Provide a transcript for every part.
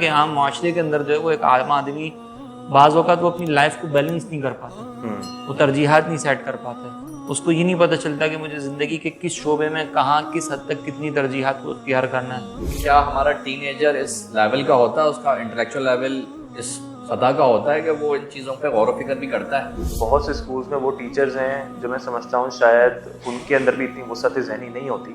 کہ عام معاشرے کے اندر جو ہے وہ ایک عام آدمی بعض اوقات وہ اپنی لائف کو بیلنس نہیں کر پاتا، وہ ترجیحات نہیں سیٹ کر پاتا ہے، اس کو یہ نہیں پتہ چلتا کہ مجھے زندگی کے کس شعبے میں کہاں کس حد تک کتنی ترجیحات کو اختیار کرنا ہے۔ کیا ہمارا ٹین ایجر اس لیول کا ہوتا ہے، اس کا انٹلیکچوئل لیول اس سطح کا ہوتا ہے کہ وہ ان چیزوں پہ غور و فکر بھی کرتا ہے؟ بہت سے اسکولز میں وہ ٹیچرز ہیں جو میں سمجھتا ہوں شاید ان کے اندر بھی اتنی وسعت ذہنی نہیں ہوتی،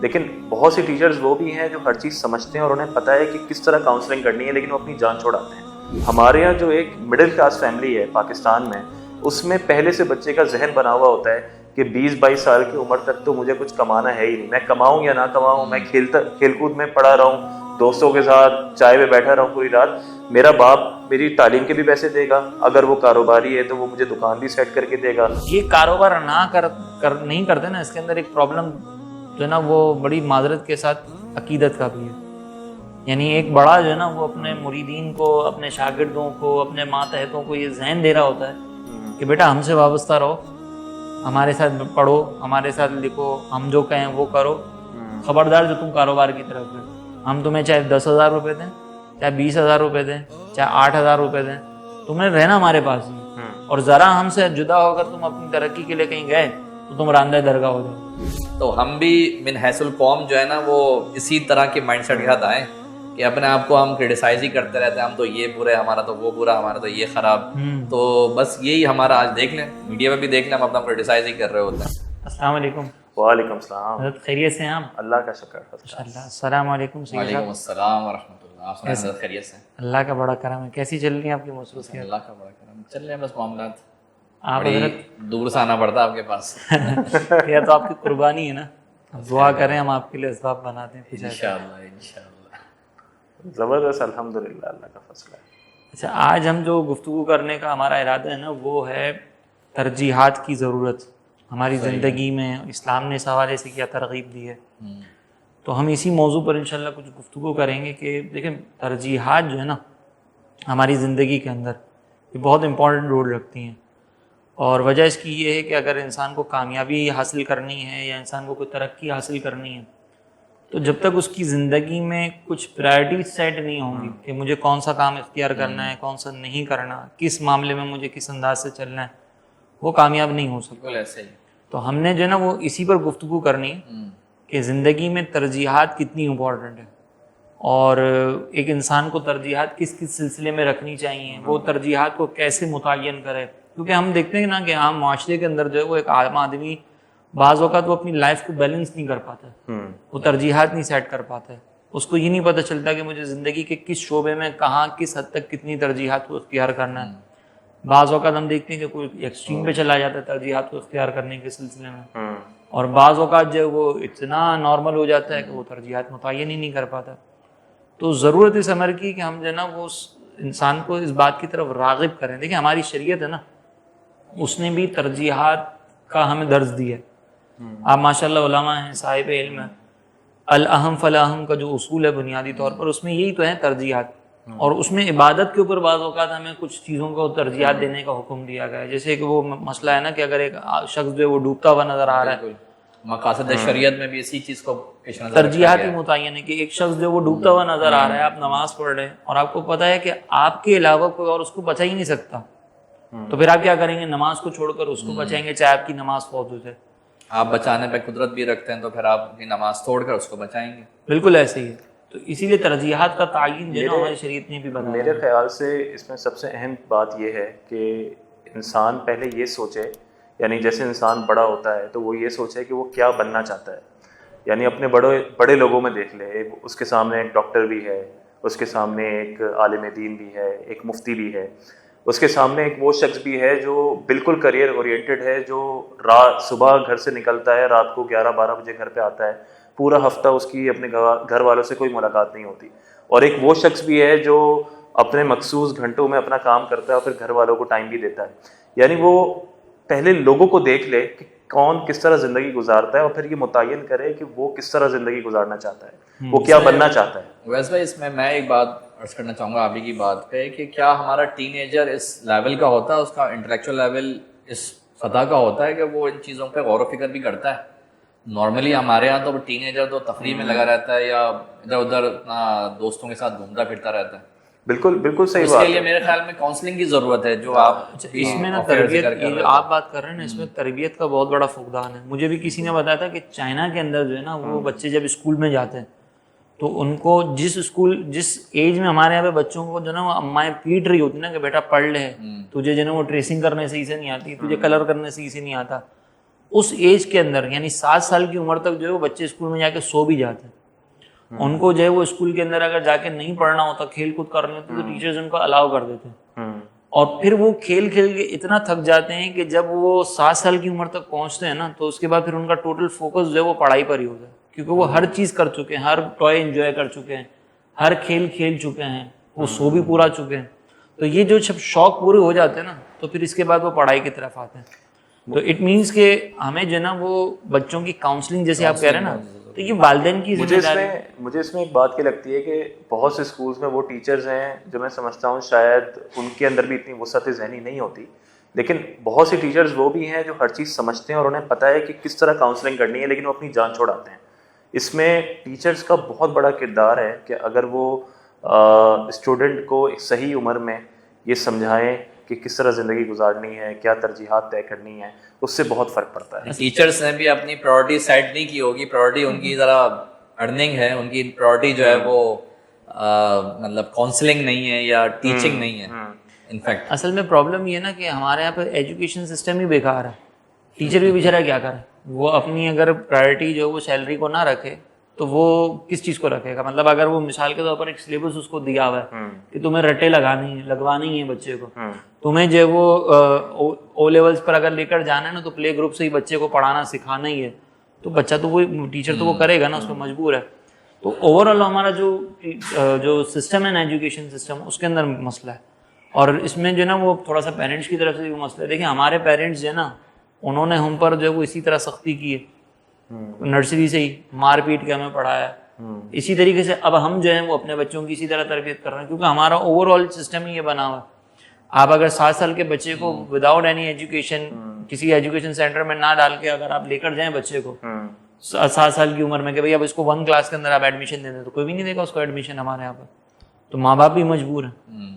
لیکن بہت سے ٹیچرز وہ بھی ہیں جو ہر چیز سمجھتے ہیں اور انہیں پتہ ہے کہ کس طرح کاؤنسلنگ کرنی ہے، لیکن وہ اپنی جان چھوڑاتے ہیں۔ ہمارے یہاں جو ایک مڈل کلاس فیملی ہے پاکستان میں، اس میں پہلے سے بچے کا ذہن بنا ہوا ہوتا ہے کہ 20-22 سال کی عمر تک تو مجھے کچھ کمانا ہے ہی نہیں، میں کماؤں یا نہ کماؤں، میں کھیل کود میں پڑا رہوں، دوستوں کے ساتھ چائے پہ بیٹھا رہوں پوری رات، میرا باپ میری تعلیم کے بھی پیسے دے گا، اگر وہ کاروباری ہے تو وہ مجھے دکان بھی سیٹ کر کے دے گا۔ یہ کاروبار نہیں کرتے نا، اس کے اندر ایک پرابلم جو ہے نا وہ بڑی معذرت کے ساتھ عقیدت کا بھی ہے۔ یعنی ایک بڑا جو ہے نا وہ اپنے مریدین کو، اپنے شاگردوں کو، اپنے ماتحتوں کو یہ ذہن دے رہا ہوتا ہے کہ بیٹا ہم سے وابستہ رہو، ہمارے ساتھ پڑھو، ہمارے ساتھ لکھو، ہم جو کہیں وہ کرو، خبردار جو تم کاروبار کی طرف ہے، ہم تمہیں چاہے 10,000 روپے دیں، چاہے 20,000 روپے دیں، چاہے 8,000 روپے دیں، تمہیں رہنا ہمارے پاس ہی، اور ذرا ہم سے جدا ہو کر تم اپنی ترقی کے لیے کہیں گئے تو تم راندہ درگاہ ہو جاؤ۔ تو ہم بھی من حیث القوم جو ہے نا وہ اسی طرح کے مائنڈ سیٹ کے ساتھ آئیں کہ اپنے آپ کو ہم کرٹیسائز ہی کرتے رہتے ہیں، ہم تو یہ برے، ہمارا تو وہ برا، ہمارا تو یہ خراب، تو بس یہی ہمارا آج دیکھ لیں، میڈیا میں بھی دیکھ لیں، ہم اپنا کرٹیسائز ہی کر رہے ہوتے ہیں۔ السلام علیکم۔ وعلیکم السلام۔ حضرت خیریت سے ہیں آپ؟ اللہ کا شکر۔ ماشاءاللہ۔ السلام علیکم سید وعلیکم صاحب۔ السلام ورحمۃ اللہ۔ آپ سنائیں حضرت خیریت سے؟ اللہ کا بڑا کرم ہے، کیسی چل رہی ہیں آپ کی مصروفیات؟ اللہ کا بڑا کرم، چل رہے ہیں بس معاملات، آپ بڑی حضرت دور سے آنا پڑتا ہے آپ کے پاس۔ یہ تو آپ کی قربانی ہے نا، دعا کریں ہم آپ کے لیے اسباب بناتے ہیں کچھ ایسا۔ انشاءاللہ انشاءاللہ۔ زبردست، الحمدللہ، اللہ کا فضل ہے۔ اچھا، آج ہم جو گفتگو کرنے کا ہمارا ارادہ ہے نا وہ ہے ترجیحات کی ضرورت ہماری زندگی میں، اسلام نے اس حوالے سے کیا ترغیب دی ہے، تو ہم اسی موضوع پر انشاءاللہ کچھ گفتگو کریں گے کہ دیکھیں ترجیحات جو ہے نا ہماری زندگی کے اندر یہ بہت امپورٹنٹ رول رکھتی ہیں، اور وجہ اس کی یہ ہے کہ اگر انسان کو کامیابی حاصل کرنی ہے یا انسان کو کوئی ترقی حاصل کرنی ہے تو جب تک اس کی زندگی میں کچھ پرائرٹیز سیٹ نہیں ہوں گی کہ مجھے کون سا کام اختیار کرنا ہے، کون سا نہیں کرنا، کس معاملے میں مجھے کس انداز سے چلنا ہے، وہ کامیاب نہیں ہو سکتا۔ بالکل ایسے ہی۔ تو ہم نے جو ہے نا وہ اسی پر گفتگو کرنی ہے کہ زندگی میں ترجیحات کتنی امپورٹنٹ ہے، اور ایک انسان کو ترجیحات کس کس سلسلے میں رکھنی چاہیے، وہ ترجیحات کو کیسے متعین کرے، کیونکہ ہم دیکھتے ہیں نا کہ عام معاشرے کے اندر جو ہے وہ ایک عام آدمی بعض اوقات وہ اپنی لائف کو بیلنس نہیں کر پاتا ہے، وہ ترجیحات نہیں سیٹ کر پاتا ہے، اس کو یہ نہیں پتہ چلتا کہ مجھے زندگی کے کس شعبے میں کہاں کس حد تک کتنی ترجیحات کو اختیار کرنا ہے۔ بعض اوقات ہم دیکھتے ہیں کہ کوئی ایکسٹریم پہ چلا جاتا ہے ترجیحات کو اختیار کرنے کے سلسلے میں، اور بعض اوقات جو وہ اتنا نارمل ہو جاتا ہے کہ وہ ترجیحات متعین ہی نہیں کر پاتا۔ تو ضرورت اس امر کی کہ ہم جو ہے نا وہ انسان کو اس بات کی طرف راغب کریں۔ دیکھیں ہماری شریعت ہے نا، اس نے بھی ترجیحات کا ہمیں درس دیا ہے۔ آپ ماشاءاللہ علماء ہیں، صاحب علم ہیں، الاہم فلاہم کا جو اصول ہے بنیادی طور پر اس میں یہی تو ہے ترجیحات، اور اس میں عبادت کے اوپر بعض اوقات ہمیں کچھ چیزوں کو ترجیحات دینے کا حکم دیا گیا ہے، جیسے کہ وہ مسئلہ ہے نا کہ اگر ایک شخص جو ہے وہ ڈوبتا ہوا نظر آ رہا ہے، مقاصد شریعت میں بھی اسی چیز کو پیش نظر ترجیحات ہی متعین ہے کہ ایک شخص جو وہ ڈوبتا ہوا نظر آ رہا ہے، آپ نماز پڑھ رہے ہیں اور آپ کو پتہ ہے کہ آپ کے علاوہ کوئی اور اس کو بچا ہی نہیں سکتا، تو پھر آپ کیا کریں گے؟ نماز کو چھوڑ کر اس کو بچائیں گے، چاہے آپ کی نماز فوت ہو جائے۔ آپ بچانے پہ قدرت بھی رکھتے ہیں تو پھر آپ اپنی نماز توڑ کر اس کو بچائیں گے۔ بالکل ایسے ہی ہے، تو اسی لیے ترجیحات کا تعین جو ہے نا ہماری شریعت نے بھی بتایا۔ میرے خیال سے اس میں سب سے اہم بات یہ ہے کہ انسان پہلے یہ سوچے، یعنی جیسے انسان بڑا ہوتا ہے تو وہ یہ سوچے کہ وہ کیا بننا چاہتا ہے، یعنی اپنے بڑے لوگوں میں دیکھ لے، اس کے سامنے ایک ڈاکٹر بھی ہے، اس کے سامنے ایک عالم دین بھی ہے، ایک مفتی بھی ہے، اس کے سامنے ایک وہ شخص بھی ہے جو بالکل کریئر اورینٹڈ ہے، جو صبح گھر سے نکلتا ہے، رات کو 11-12 بجے گھر پہ آتا ہے، پورا ہفتہ اس کی اپنے گھر والوں سے کوئی ملاقات نہیں ہوتی، اور ایک وہ شخص بھی ہے جو اپنے مخصوص گھنٹوں میں اپنا کام کرتا ہے اور پھر گھر والوں کو ٹائم بھی دیتا ہے۔ یعنی وہ پہلے لوگوں کو دیکھ لے کہ کون کس طرح زندگی گزارتا ہے، اور پھر یہ متعین کرے کہ وہ کس طرح زندگی گزارنا چاہتا ہے، وہ کیا بننا چاہتا ہے۔ ویسے بھائی اس میں ایک بات عرض کرنا چاہوں گا آپ ہی کی بات پہ کہ کیا ہمارا ٹین ایجر اس لیول کا ہوتا ہے، اس کا انٹلیکچوئل لیول اس سطح کا ہوتا ہے کہ وہ ان چیزوں پہ غور و فکر بھی کرتا ہے؟ نارملی ہمارے یہاں تو ٹین ایجر تو تفریح میں لگا رہتا ہے یا ادھر ادھر اپنا دوستوں کے ساتھ گھومتا پھرتا رہتا ہے. بالکل بالکل صحیح اس بات کے لیے میرے خیال میں کاؤنسلنگ کی ضرورت ہے جو آپ اس میں نا تربیت آپ بات کر رہے ہیں نا, اس میں تربیت کا بہت بڑا فقدان ہے. مجھے بھی کسی نے بتایا تھا کہ چائنا کے اندر جو ہے نا وہ بچے جب اسکول میں جاتے ہیں تو ان کو جس ایج میں ہمارے یہاں پہ بچوں کو جو نا وہ امائیں پیٹ رہی ہوتی نا کہ بیٹا پڑھ لے, تجھے جو نا وہ ٹریسنگ کرنے صحیح سے نہیں آتی, تجھے کلر کرنے صحیح سے نہیں آتا, اس ایج کے اندر یعنی 7 سال کی عمر تک جو ہے وہ بچے اسکول میں جا کے سو بھی جاتے ہیں. ان کو جو ہے وہ اسکول کے اندر اگر جا کے نہیں پڑھنا ہوتا, کھیل کود کرنے ہوتے تو ٹیچرز ان کو الاؤ کر دیتے ہیں. اور پھر وہ کھیل کھیل کے اتنا تھک جاتے ہیں کہ جب وہ 7 سال کی عمر تک پہنچتے ہیں نا تو اس کے بعد پھر ان کا ٹوٹل فوکس جو ہے وہ پڑھائی پر ہی ہوتا ہے, کیونکہ وہ ہر چیز کر چکے ہیں, ہر ٹوائے انجوائے کر چکے ہیں, ہر کھیل کھیل چکے ہیں, وہ سو بھی پورا چکے ہیں. تو یہ جو جب شوق پورے ہو جاتے ہیں نا تو پھر اس کے بعد وہ پڑھائی کی طرف آتے ہیں. تو اٹ مینس کہ ہمیں جو ہے نا وہ بچوں کی کاؤنسلنگ جیسے آپ کہہ رہے ہیں نا, تو یہ والدین کی ذمہ داری. مجھے اس میں ایک بات کی لگتی ہے کہ بہت سے اسکولس میں وہ ٹیچرز ہیں جو میں سمجھتا ہوں شاید ان کے اندر بھی اتنی وسعت ذہنی نہیں ہوتی, لیکن بہت سی ٹیچرز وہ بھی ہیں جو ہر چیز سمجھتے ہیں اور انہیں پتہ ہے کہ کس طرح کاؤنسلنگ کرنی ہے, لیکن وہ اپنی جان چھوڑاتے ہیں. اس میں ٹیچرز کا بہت بڑا کردار ہے کہ اگر وہ اسٹوڈنٹ کو ایک صحیح عمر میں یہ سمجھائیں کہ کس طرح زندگی گزارنی ہے, کیا ترجیحات طے کرنی ہے, اس سے بہت فرق پڑتا ہے. ٹیچرس نے بھی اپنی پرائورٹی سیٹ نہیں کی ہوگی, پرائورٹی ان کی ذرا ارننگ ہے, ان کی پرائورٹی جو ہے وہ مطلب کاؤنسلنگ نہیں ہے یا ٹیچنگ نہیں ہے. انفیکٹ اصل میں پرابلم یہ ہے نا کہ ہمارے یہاں پہ ایجوکیشن سسٹم ہی بیکار ہے. ٹیچر بھی بیچارہ کیا کرے, وہ اپنی اگر پرائورٹی جو وہ سیلری کو نہ رکھے تو وہ کس چیز کو رکھے گا. مطلب اگر وہ مثال کے طور پر ایک سلیبس اس کو دیا ہوا ہے کہ تمہیں رٹے لگوانی ہے بچے کو, تمہیں جو وہ او لیولس پر اگر لے کر جانا ہے نا تو پلے گروپ سے ہی بچے کو پڑھانا سکھانا ہی ہے, تو بچہ تو وہ ٹیچر تو وہ کرے گا نا, اس پہ مجبور ہے. تو اوور آل ہمارا جو سسٹم ہے نا ایجوکیشن سسٹم, اس کے اندر مسئلہ ہے. اور اس میں جو ہے نا وہ تھوڑا سا پیرنٹس کی طرف سے بھی مسئلہ ہے. دیکھیں ہمارے پیرنٹس جو ہے نا انہوں نے ہم پر جو ہے وہ اسی طرح سختی کی ہے, نرسری سے ہی مار پیٹ کے ہمیں پڑھایا ہے. اسی طریقے سے اب ہم جو ہیں وہ اپنے بچوں کی اسی طرح تربیت کر رہے ہیں, کیونکہ ہمارا اوور آل سسٹم ہی یہ بنا ہوا ہے. آپ اگر 7 سال کے بچے کو وداؤٹ اینی ایجوکیشن کسی ایجوکیشن سینٹر میں نہ ڈال کے اگر آپ لے کر جائیں بچے کو 7 سال کی عمر میں کہ بھائی اب اس کو 1 کلاس کے اندر آپ ایڈمیشن دے دیں, تو کوئی بھی نہیں دے گا اس کو ایڈمیشن ہمارے یہاں پر. تو ماں باپ بھی مجبور ہیں.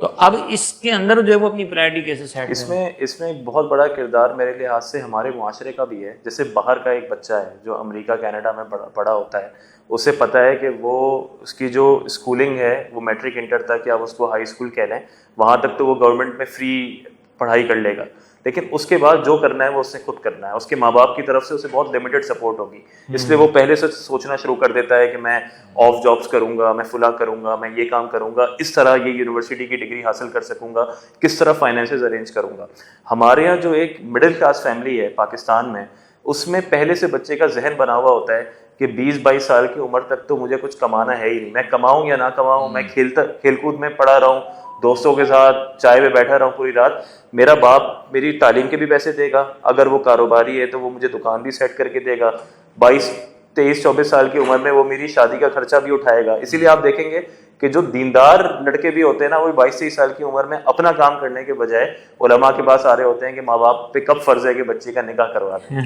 تو اب اس کے اندر جو ہے وہ اپنی پرائورٹی کیسے سیٹ کریں. اس میں ایک بہت بڑا کردار میرے لحاظ سے ہمارے معاشرے کا بھی ہے. جیسے باہر کا ایک بچہ ہے جو امریکہ کینیڈا میں بڑا ہوتا ہے, اسے پتہ ہے کہ وہ اس کی جو اسکولنگ ہے وہ میٹرک انٹر تک یا اس کو ہائی اسکول کہہ لیں, وہاں تک تو وہ گورنمنٹ میں فری پڑھائی کر لے گا, لیکن اس کے بعد جو کرنا ہے وہ اس نے خود کرنا ہے. اس کے ماں باپ کی طرف سے اسے بہت لمیٹڈ سپورٹ ہوگی, اس لیے وہ پہلے سے سوچنا شروع کر دیتا ہے کہ میں آف جابس کروں گا, میں فلاں کروں گا, میں یہ کام کروں گا, اس طرح یہ یونیورسٹی کی ڈگری حاصل کر سکوں گا, کس طرح فائنینسز ارینج کروں گا. ہمارے یہاں جو ایک مڈل کلاس فیملی ہے پاکستان میں, اس میں پہلے سے بچے کا ذہن بنا ہوا ہوتا ہے کہ 20-22 سال کی عمر تک تو مجھے کچھ کمانا ہے ہی نہیں, میں کماؤں یا نہ کماؤں, میں کھیل کود میں پڑا رہوں, دوستوں کے ساتھ چائے پہ بیٹھا رہا ہوں پوری رات, میرا باپ میری تعلیم کے بھی پیسے دے گا, اگر وہ کاروباری ہے تو وہ مجھے دکان بھی سیٹ کر کے دے گا, 22-23-24 سال کی عمر میں وہ میری شادی کا خرچہ بھی اٹھائے گا. اسی لیے آپ دیکھیں گے کہ جو دیندار لڑکے بھی ہوتے ہیں نا وہ 22-23 سال کی عمر میں اپنا کام کرنے کے بجائے علماء کے پاس آ رہے ہوتے ہیں کہ ماں باپ پہ کب فرض ہے کہ بچے کا نکاح کروا دیں.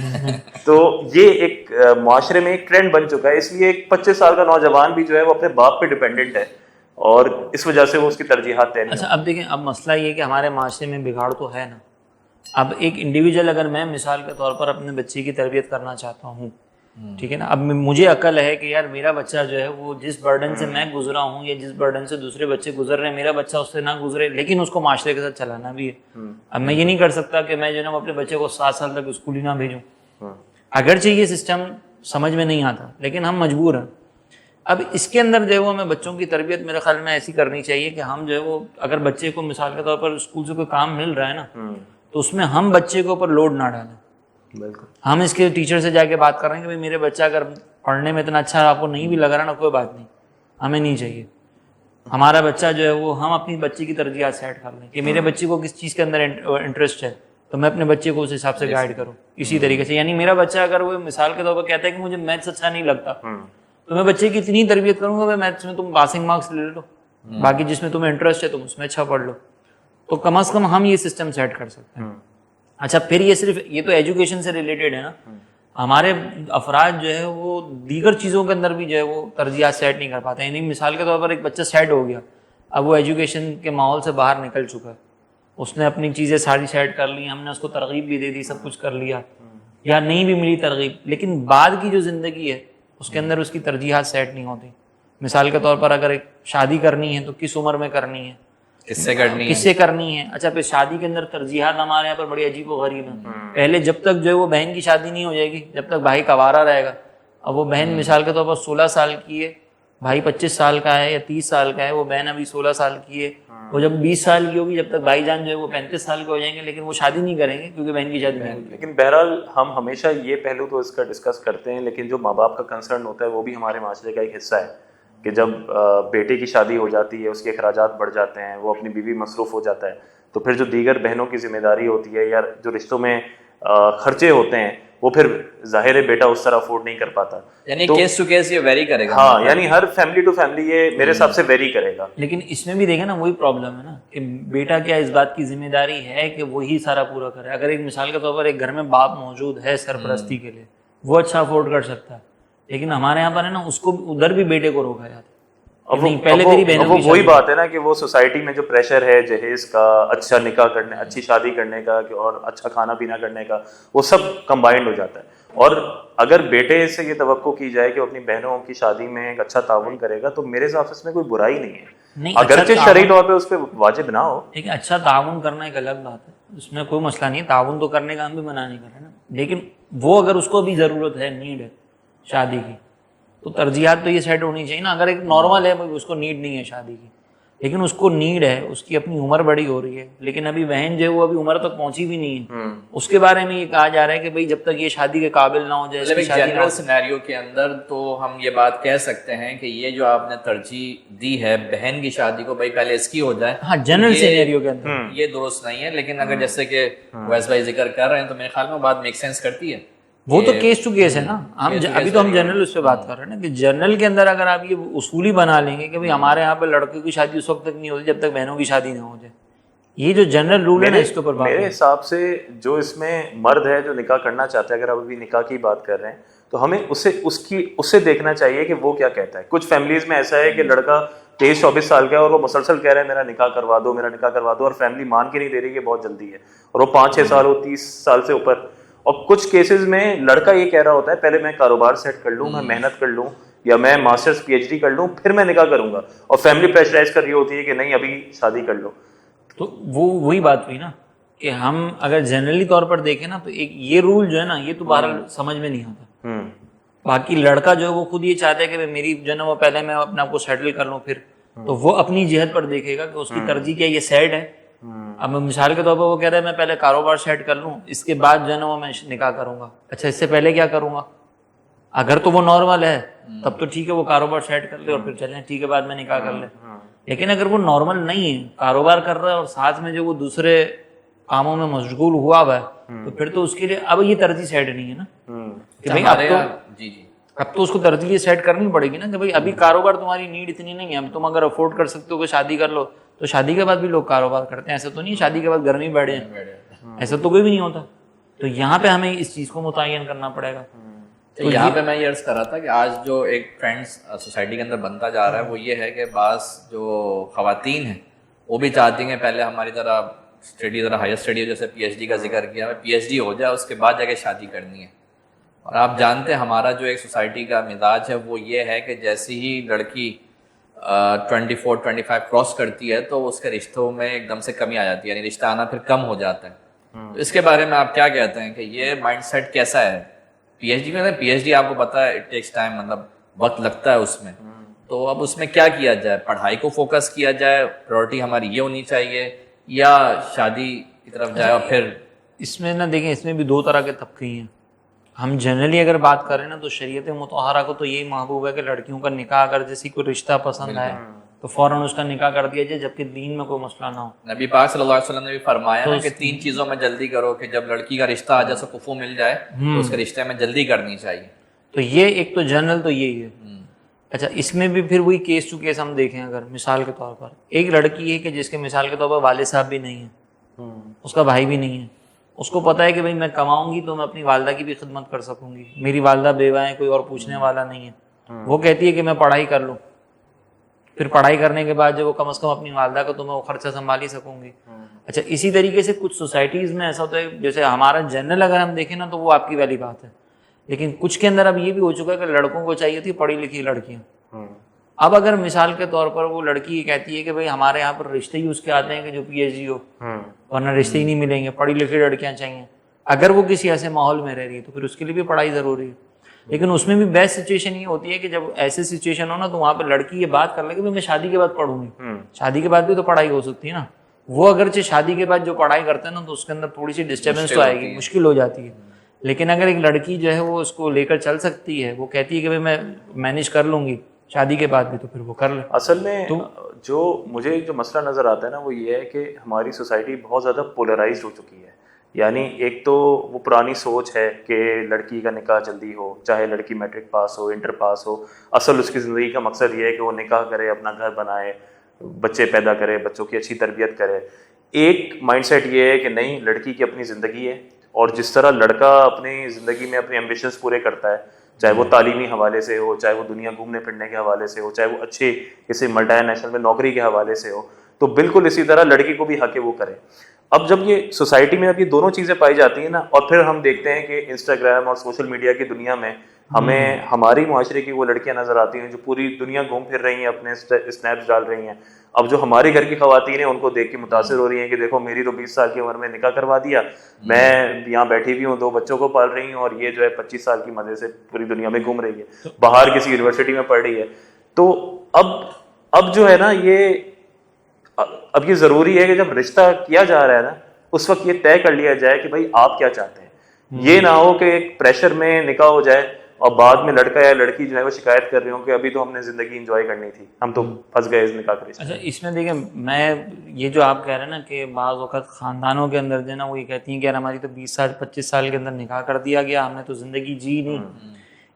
تو یہ ایک معاشرے میں ایک ٹرینڈ بن چکا ہے. اس لیے ایک 25 سال کا نوجوان بھی جو ہے وہ اپنے باپ پہ ڈیپینڈنٹ ہے اور اس وجہ سے وہ اس کی ترجیحات طے نہیں. اچھا اب دیکھیں, اب مسئلہ یہ کہ ہمارے معاشرے میں بگاڑ تو ہے نا. اب ایک انڈیویجول اگر میں مثال کے طور پر اپنے بچے کی تربیت کرنا چاہتا ہوں, ٹھیک ہے نا, اب مجھے عقل ہے کہ یار میرا بچہ جو ہے وہ جس برڈن سے میں گزرا ہوں یا جس برڈن سے دوسرے بچے گزر رہے ہیں, میرا بچہ اس سے نہ گزرے, لیکن اس کو معاشرے کے ساتھ چلانا بھی ہے. اب میں یہ نہیں کر سکتا کہ میں جو ہے نا اپنے بچے کو 7 سال تک اسکول ہی نہ بھیجوں, اگرچہ یہ سسٹم سمجھ میں نہیں آتا لیکن ہم مجبور ہیں. اب اس کے اندر جو ہے وہ ہمیں بچوں کی تربیت میرے خیال میں ایسی کرنی چاہیے کہ ہم جو ہے وہ اگر بچے کو مثال کے طور پر اسکول سے کوئی کام مل رہا ہے نا تو اس میں ہم بچے کے اوپر لوڈ نہ ڈالیں. بالکل, ہم اس کے ٹیچر سے جا کے بات کر رہے ہیں کہ بھائی میرے بچہ اگر پڑھنے میں اتنا اچھا آپ کو نہیں بھی لگ رہا نا, کوئی بات نہیں, ہمیں نہیں چاہیے. ہمارا بچہ جو ہے وہ ہم اپنی بچے کی ترجیحات سیٹ کر لیں کہ میرے بچے کو کس چیز کے اندر انٹرسٹ ہے تو میں اپنے بچے کو اس حساب سے گائیڈ کروں. اسی طریقے سے یعنی میرا بچہ اگر وہ مثال کے طور پر کہتا ہے کہ مجھے میتھس اچھا نہیں لگتا تو میں بچے کی اتنی تربیت کروں گا, میتھس میں تم پاسنگ مارکس لے لو, باقی جس میں تمہیں انٹرسٹ ہے تم اس میں اچھا پڑھ لو. تو کم از کم ہم یہ سسٹم سیٹ کر سکتے ہیں. اچھا پھر یہ صرف یہ تو ایجوکیشن سے ریلیٹڈ ہے نا. ہمارے افراد جو ہے وہ دیگر چیزوں کے اندر بھی جو ہے وہ ترجیحات سیٹ نہیں کر پاتے ہیں. یعنی مثال کے طور پر ایک بچہ سیٹ ہو گیا, اب وہ ایجوکیشن کے ماحول سے باہر نکل چکا ہے, اس نے اپنی چیزیں ساری سیٹ کر لی, ہم نے اس کو ترغیب بھی دے دی, سب کچھ کر لیا, یا نہیں بھی ملی ترغیب, لیکن بعد کی جو زندگی ہے اس کے اندر اس کی ترجیحات سیٹ نہیں ہوتی. مثال کے طور پر اگر ایک شادی کرنی ہے تو کس عمر میں کرنی ہے, کس سے کرنی ہے, کس سے کرنی ہے. اچھا پھر شادی کے اندر ترجیحات ہمارے یہاں پر بڑی عجیب و غریب ہیں. پہلے جب تک جو ہے وہ بہن کی شادی نہیں ہو جائے گی جب تک بھائی کوارا رہے گا. اب وہ بہن مثال کے طور پر 16 سال کی ہے, بھائی 25 سال کا ہے یا 30 سال کا ہے, وہ بہن ابھی 16 سال کی ہے, وہ جب 20 سال کی ہوگی جب تک بھائی جان جو ہے وہ 35 سال کے ہو جائیں گے, لیکن وہ شادی نہیں کریں گے کیونکہ بہن کی شادی نہیں ہوگی. لیکن بہرحال ہم ہمیشہ یہ پہلو تو اس کا ڈسکس کرتے ہیں, لیکن جو ماں باپ کا کنسرن ہوتا ہے وہ بھی ہمارے معاشرے کا ایک حصہ ہے کہ جب بیٹے کی شادی ہو جاتی ہے اس کے اخراجات بڑھ جاتے ہیں, وہ اپنی بیوی مصروف ہو جاتا ہے, تو پھر جو دیگر بہنوں کی ذمہ داری ہوتی ہے یا جو رشتوں میں خرچے ہوتے ہیں وہ پھر ظاہر ہے بیٹا اس طرح افورڈ نہیں کر پاتا. یعنی کیس ٹو کیس یہ ویری کرے گا. ہاں, یعنی ہر فیملی ٹو فیملی یہ میرے حساب سے ویری کرے گا. لیکن اس میں بھی دیکھیں نا وہی پرابلم ہے نا کہ بیٹا کیا اس بات کی ذمہ داری ہے کہ وہی سارا پورا کرے. اگر ایک مثال کے طور پر ایک گھر میں باپ موجود ہے سرپرستی کے لیے, وہ اچھا افورڈ کر سکتا ہے, لیکن ہمارے یہاں پر ہے نا اس کو ادھر بھی بیٹے کو روکا جاتا ہے. پہلے تیری بہنوں کی وہی بات ہے نا کہ وہ سوسائٹی میں جو پریشر ہے جہیز کا, اچھا نکاح کرنے, اچھی شادی کرنے کا اور اچھا کھانا پینا کرنے کا, وہ سب کمبائنڈ ہو جاتا ہے. اور اگر بیٹے سے یہ توقع کی جائے کہ وہ اپنی بہنوں کی شادی میں ایک اچھا تعاون کرے گا تو میرے حساب سے اس میں کوئی برائی نہیں ہے, اگرچہ شرعی طور پہ اس پہ واجب نہ ہو. ٹھیک ہے, اچھا تعاون کرنا ایک الگ بات ہے, اس میں کوئی مسئلہ نہیں ہے, تعاون تو کرنے کا ہم بھی منع نہیں کر رہے نا, لیکن وہ اگر اس کو بھی ضرورت ہے, نیڈ ہے شادی کی, تو ترجیحات تو یہ سیٹ ہونی چاہیے نا. اگر ایک نارمل ہے اس کو نیڈ نہیں ہے شادی کی, لیکن اس کو نیڈ ہے, اس کی اپنی عمر بڑی ہو رہی ہے, لیکن ابھی بہن جو ہے وہ ابھی عمر تک پہنچی بھی نہیں ہے, اس کے بارے میں یہ کہا جا رہا ہے کہ بھائی جب تک یہ شادی کے قابل نہ ہو جائے, مطلب ایک جنرل سینیریو کے اندر تو ہم یہ بات کہہ سکتے ہیں کہ یہ جو آپ نے ترجیح دی ہے بہن کی شادی کو, بھائی پہلے اس کی ہو جائے, ہاں جنرل سینیریو کے اندر یہ درست نہیں ہے. لیکن اگر جیسے کہ ویس بھائی ذکر کر رہے ہیں تو میرے خیال میں بات میک سینس کرتی ہے. وہ تو کیس ٹو کیس ہے نا, ہم ابھی تو ہم جنرل اس پہ بات کر رہے ہیں نا کہ جنرل کے اندر اگر آپ یہ اصولی بنا لیں گے کہ بھائی ہمارے یہاں پہ لڑکیوں کی شادی اس وقت تک نہیں ہوتی جب تک بہنوں کی شادی نہ ہو جائے, یہ جو جنرل رول ہے نا اس کے اوپر میرے حساب سے جو اس میں مرد ہے جو نکاح کرنا چاہتا ہے, اگر آپ ابھی نکاح کی بات کر رہے ہیں تو ہمیں اسے دیکھنا چاہیے کہ وہ کیا کہتا ہے. کچھ فیملیز میں ایسا ہے کہ لڑکا 23-24 سال کا ہے اور وہ مسلسل کہہ رہا ہے میرا نکاح کروا دو, میرا نکاح کروا دو, اور فیملی مان کے نہیں دے رہی کہ بہت جلدی ہے, اور وہ 5-6 سال ہو, 30 سال سے اوپر. اور کچھ کیسز میں لڑکا یہ کہہ رہا ہوتا ہے پہلے میں کاروبار سیٹ کر لوں, میں محنت کر لوں, یا میں ماسٹرز PhD کر لوں, پھر میں نکاح کروں گا, اور فیملی پریشرائز کر رہی ہوتی ہے کہ نہیں ابھی شادی کر لو. تو وہی بات ہوئی نا کہ ہم اگر جنرلی طور پر دیکھیں نا تو ایک یہ رول جو ہے نا یہ تو بہرحال سمجھ میں نہیں آتا. باقی لڑکا جو ہے وہ خود یہ چاہتا ہے کہ میری جو ہے نا وہ پہلے میں اپنے آپ کو سیٹل کر لوں, پھر تو وہ اپنی جہت پر دیکھے گا کہ اس کی ترجیح کیا, یہ سیٹ ہے. اب مثال کے طور پر وہ کہہ رہا ہے میں پہلے کاروبار سیٹ کر لوں, اس کے بعد جو ہے نا وہ میں نکاح کروں گا. اچھا اس سے پہلے کیا کروں گا؟ اگر تو وہ نارمل ہے تب تو ٹھیک ہے, وہ کاروبار سیٹ کر لے اور پھر چلیں, ٹھیک ہے بعد میں نکاح کر لے. لیکن اگر وہ نارمل نہیں ہے, کاروبار کر رہا ہے اور ساتھ میں جو وہ دوسرے کاموں میں مشغول ہوا ہے, تو پھر تو اس کے لیے اب یہ ترجیح سیٹ نہیں ہے نا کہ بھائی اب تو اس کو ترجیح سیٹ کرنی پڑے گی نا کہ بھائی ابھی کاروبار تمہاری نیڈ اتنی نہیں ہے, اب تم اگر افورڈ کر سکتے ہو کہ شادی کر لو تو شادی کے بعد بھی لوگ کاروبار کرتے ہیں. ایسا تو نہیں شادی کے بعد گھر میں بیٹھے ہیں, ایسا تو کوئی بھی نہیں ہوتا. تو یہاں پہ ہمیں اس چیز کو متعین کرنا پڑے گا. تو یہاں پہ میں یہ عرض کر رہا تھا کہ آج جو ایک ٹرینڈ سوسائٹی کے اندر بنتا جا رہا ہے وہ یہ ہے کہ بعض جو خواتین ہیں وہ بھی چاہتی ہیں پہلے ہماری طرح اسٹڈی ذرا ہائر اسٹڈی ہو, جیسے PhD کا ذکر کیا, ہمیں PhD ہو جائے اس کے بعد جا کے شادی کرنی ہے. اور آپ جانتے ہیں ہمارا جو ایک سوسائٹی کا مزاج ہے وہ یہ ہے کہ جیسی ہی لڑکی 24-25 کراس کرتی ہے تو اس کے رشتوں میں ایک دم سے کمی آ جاتی ہے, یعنی رشتہ آنا پھر کم ہو جاتا ہے. تو اس کے بارے میں آپ کیا کہتے ہیں کہ یہ مائنڈ سیٹ کیسا ہے؟ PhD آپ کو پتا ہے اٹ ٹیکس ٹائم, مطلب وقت لگتا ہے اس میں, تو اب اس میں کیا کیا جائے؟ پڑھائی کو فوکس کیا جائے, پرائورٹی ہماری یہ ہونی چاہیے, یا شادی کی طرف جائے؟ اور پھر اس میں نہ دیکھیں, اس میں بھی دو طرح کے طبقے ہیں. ہم جنرلی اگر بات کریں نا تو شریعت مطہرہ کو تو یہی محبوب ہے کہ لڑکیوں کا نکاح اگر جیسی کوئی رشتہ پسند آئے تو فوراً اس کا نکاح کر دیا جائے, جبکہ دین میں کوئی مسئلہ نہ ہو. نبی پاک صلی اللہ علیہ وسلم نے بھی فرمایا نا کہ 3 چیزوں میں جلدی کرو, کہ جب لڑکی کا رشتہ آ جائے اسے کفو مل جائے تو اس کے رشتے میں جلدی کرنی چاہیے. تو یہ ایک تو جنرل تو یہی ہے. اچھا اس میں بھی پھر وہی کیس ٹو کیس ہم دیکھیں, اگر مثال کے طور پر ایک لڑکی ہے کہ جس کے مثال کے طور پر والد صاحب بھی نہیں ہیں, اس کا بھائی بھی نہیں ہے, اس کو پتا ہے کہ بھائی میں کماؤں گی تو میں اپنی والدہ کی بھی خدمت کر سکوں گی, میری والدہ بیوہ ہے, کوئی اور پوچھنے والا نہیں ہے. وہ کہتی ہے کہ میں پڑھائی کر لوں, پھر پڑھائی کرنے کے بعد جو وہ کم از کم اپنی والدہ کا تو میں وہ خرچہ سنبھال ہی سکوں گی. اچھا اسی طریقے سے کچھ سوسائٹیز میں ایسا ہوتا ہے, جیسے ہمارا جنرل اگر ہم دیکھیں نا تو وہ آپ کی والی بات ہے, لیکن کچھ کے اندر اب یہ بھی ہو چکا ہے کہ لڑکوں کو چاہیے تھی پڑھی لکھی لڑکیاں. اب اگر مثال کے طور پر وہ لڑکی یہ کہتی ہے کہ بھائی ہمارے یہاں پر رشتے ہی اس کے آتے ہیں کہ جو پی ایچ ڈی ہو, ورنہ رشتے ہی نہیں ملیں گے, پڑھی لکھی لڑکیاں چاہیے. اگر وہ کسی ایسے ماحول میں رہ رہی ہے تو پھر اس کے لیے بھی پڑھائی ضروری ہے. لیکن اس میں بھی بیسٹ سچویشن یہ ہوتی ہے کہ جب ایسے سچویشن ہو نا تو وہاں پہ لڑکی یہ بات کر لے کہ میں شادی کے بعد پڑھوں گی. شادی کے بعد بھی تو پڑھائی ہو سکتی ہے نا. وہ اگرچہ شادی کے بعد جو پڑھائی کرتے ہیں نا تو اس کے اندر تھوڑی سی ڈسٹربینس تو آئے گی, مشکل ہو جاتی ہے. لیکن اگر ایک لڑکی جو ہے وہ اس کو لے کر چل سکتی ہے, وہ کہتی ہے کہ میں مینیج کر لوں گی شادی کے بعد بھی, تو پھر وہ کر لے. اصل میں جو مجھے جو مسئلہ نظر آتا ہے نا وہ یہ ہے کہ ہماری سوسائٹی بہت زیادہ پولرائزڈ ہو چکی ہے. یعنی ایک تو وہ پرانی سوچ ہے کہ لڑکی کا نکاح جلدی ہو, چاہے لڑکی میٹرک پاس ہو, انٹر پاس ہو, اصل اس کی زندگی کا مقصد یہ ہے کہ وہ نکاح کرے, اپنا گھر بنائے, بچے پیدا کرے, بچوں کی اچھی تربیت کرے. ایک مائنڈ سیٹ یہ ہے کہ نہیں, لڑکی کی اپنی زندگی ہے, اور جس طرح لڑکا اپنی زندگی میں اپنے ایمبیشنز پورے کرتا ہے, چاہے وہ تعلیمی حوالے سے ہو, چاہے وہ دنیا گھومنے پھرنے کے حوالے سے ہو, چاہے وہ اچھے کسی ملٹی نیشنل میں نوکری کے حوالے سے ہو, تو بالکل اسی طرح لڑکی کو بھی حق ہے وہ کرے. اب جب یہ سوسائٹی میں اب یہ دونوں چیزیں پائی جاتی ہیں نا, اور پھر ہم دیکھتے ہیں کہ انسٹاگرام اور سوشل میڈیا کی دنیا میں ہمیں ہماری معاشرے کی وہ لڑکیاں نظر آتی ہیں جو پوری دنیا گھوم پھر رہی ہیں, اپنے اسنیپس ڈال رہی ہیں. اب جو ہمارے گھر کی خواتین ہیں ان کو دیکھ کے متاثر ہو رہی ہیں کہ دیکھو میری تو 20 سال کی عمر میں نکاح کروا دیا, میں یہاں بیٹھی ہوئی ہوں, 2 بچوں کو پال رہی ہوں, اور یہ جو ہے 25 سال کی مزے سے پوری دنیا میں گھوم رہی ہے, باہر کسی یونیورسٹی میں پڑھ رہی ہے. تو اب جو ہے نا اب یہ ضروری ہے کہ جب رشتہ کیا جا رہا ہے نا اس وقت یہ طے کر لیا جائے کہ بھائی آپ کیا چاہتے ہیں. یہ نہ ہو کہ ایک پریشر میں نکاح ہو جائے اور بعد میں لڑکا یا لڑکی جو ہے وہ شکایت کر رہے ہوں کہ ابھی تو ہم نے زندگی انجوائے کرنی تھی, ہم تو پھنس گئے اس نکاح کے. اچھا اس میں دیکھیں, میں یہ جو آپ کہہ رہے ہیں نا کہ بعض وقت خاندانوں کے اندر جو ہے نا وہ یہ کہتی ہیں کہ یار ہماری تو 20 سال 25 سال کے اندر نکاح کر دیا گیا, ہم نے تو زندگی جی نہیں.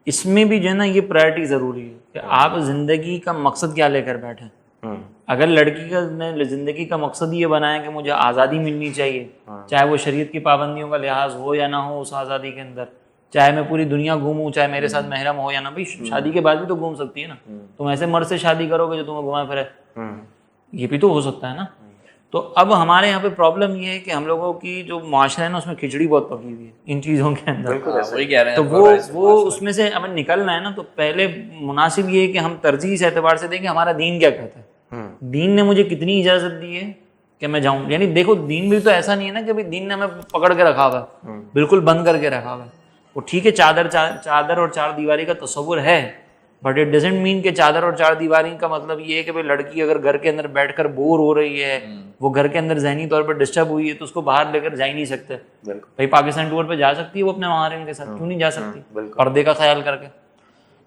اس میں بھی جو ہے نا یہ پرائرٹی ضروری ہے کہ آپ زندگی کا مقصد کیا لے کر بیٹھیں. اگر لڑکی کا نے زندگی کا مقصد یہ بنایا کہ مجھے آزادی ملنی چاہیے, چاہے وہ شریعت کی پابندیوں کا لحاظ ہو یا نہ ہو اس آزادی کے اندر, چاہے میں پوری دنیا گھوموں, چاہے میرے ساتھ محرم ہو یا نہ, بھائی شادی کے بعد بھی تو گھوم سکتی ہے نا. تم ایسے مرد سے شادی کرو گے جو تمہیں گھمائے پھرے, یہ بھی تو ہو سکتا ہے نا. تو اب ہمارے یہاں پہ پرابلم یہ ہے کہ ہم لوگوں کی جو معاشرہ ہے نا اس میں کھچڑی بہت پکی ہوئی ہے ان چیزوں کے اندر. تو وہ اس میں سے ہمیں نکلنا ہے نا, تو پہلے مناسب یہ ہے کہ ہم ترجیح اس اعتبار سے دیں کہ ہمارا دین کیا کہتا ہے, دین نے مجھے کتنی اجازت دی ہے کہ میں جاؤں. یعنی دیکھو دین بھی تو ایسا نہیں ہے نا کہ دین نے ہمیں پکڑ کے رکھا ہوا ہے, بالکل بند کر کے رکھا ہوا ہے. وہ ٹھیک ہے چادر اور 4 دیواری کا تصور ہے, بٹ اٹ ڈزنٹ مین کہ چادر اور 4 دیواری کا مطلب یہ ہے کہ لڑکی اگر گھر کے اندر بیٹھ کر بور ہو رہی ہے, وہ گھر کے اندر ذہنی طور پر ڈسٹرب ہوئی ہے, تو اس کو باہر لے کر جا ہی نہیں سکتے. بھائی پاکستان ٹور پہ جا سکتی ہے وہ اپنے محارم کے ساتھ, کیوں نہیں جا سکتی پردے کا خیال کر کے.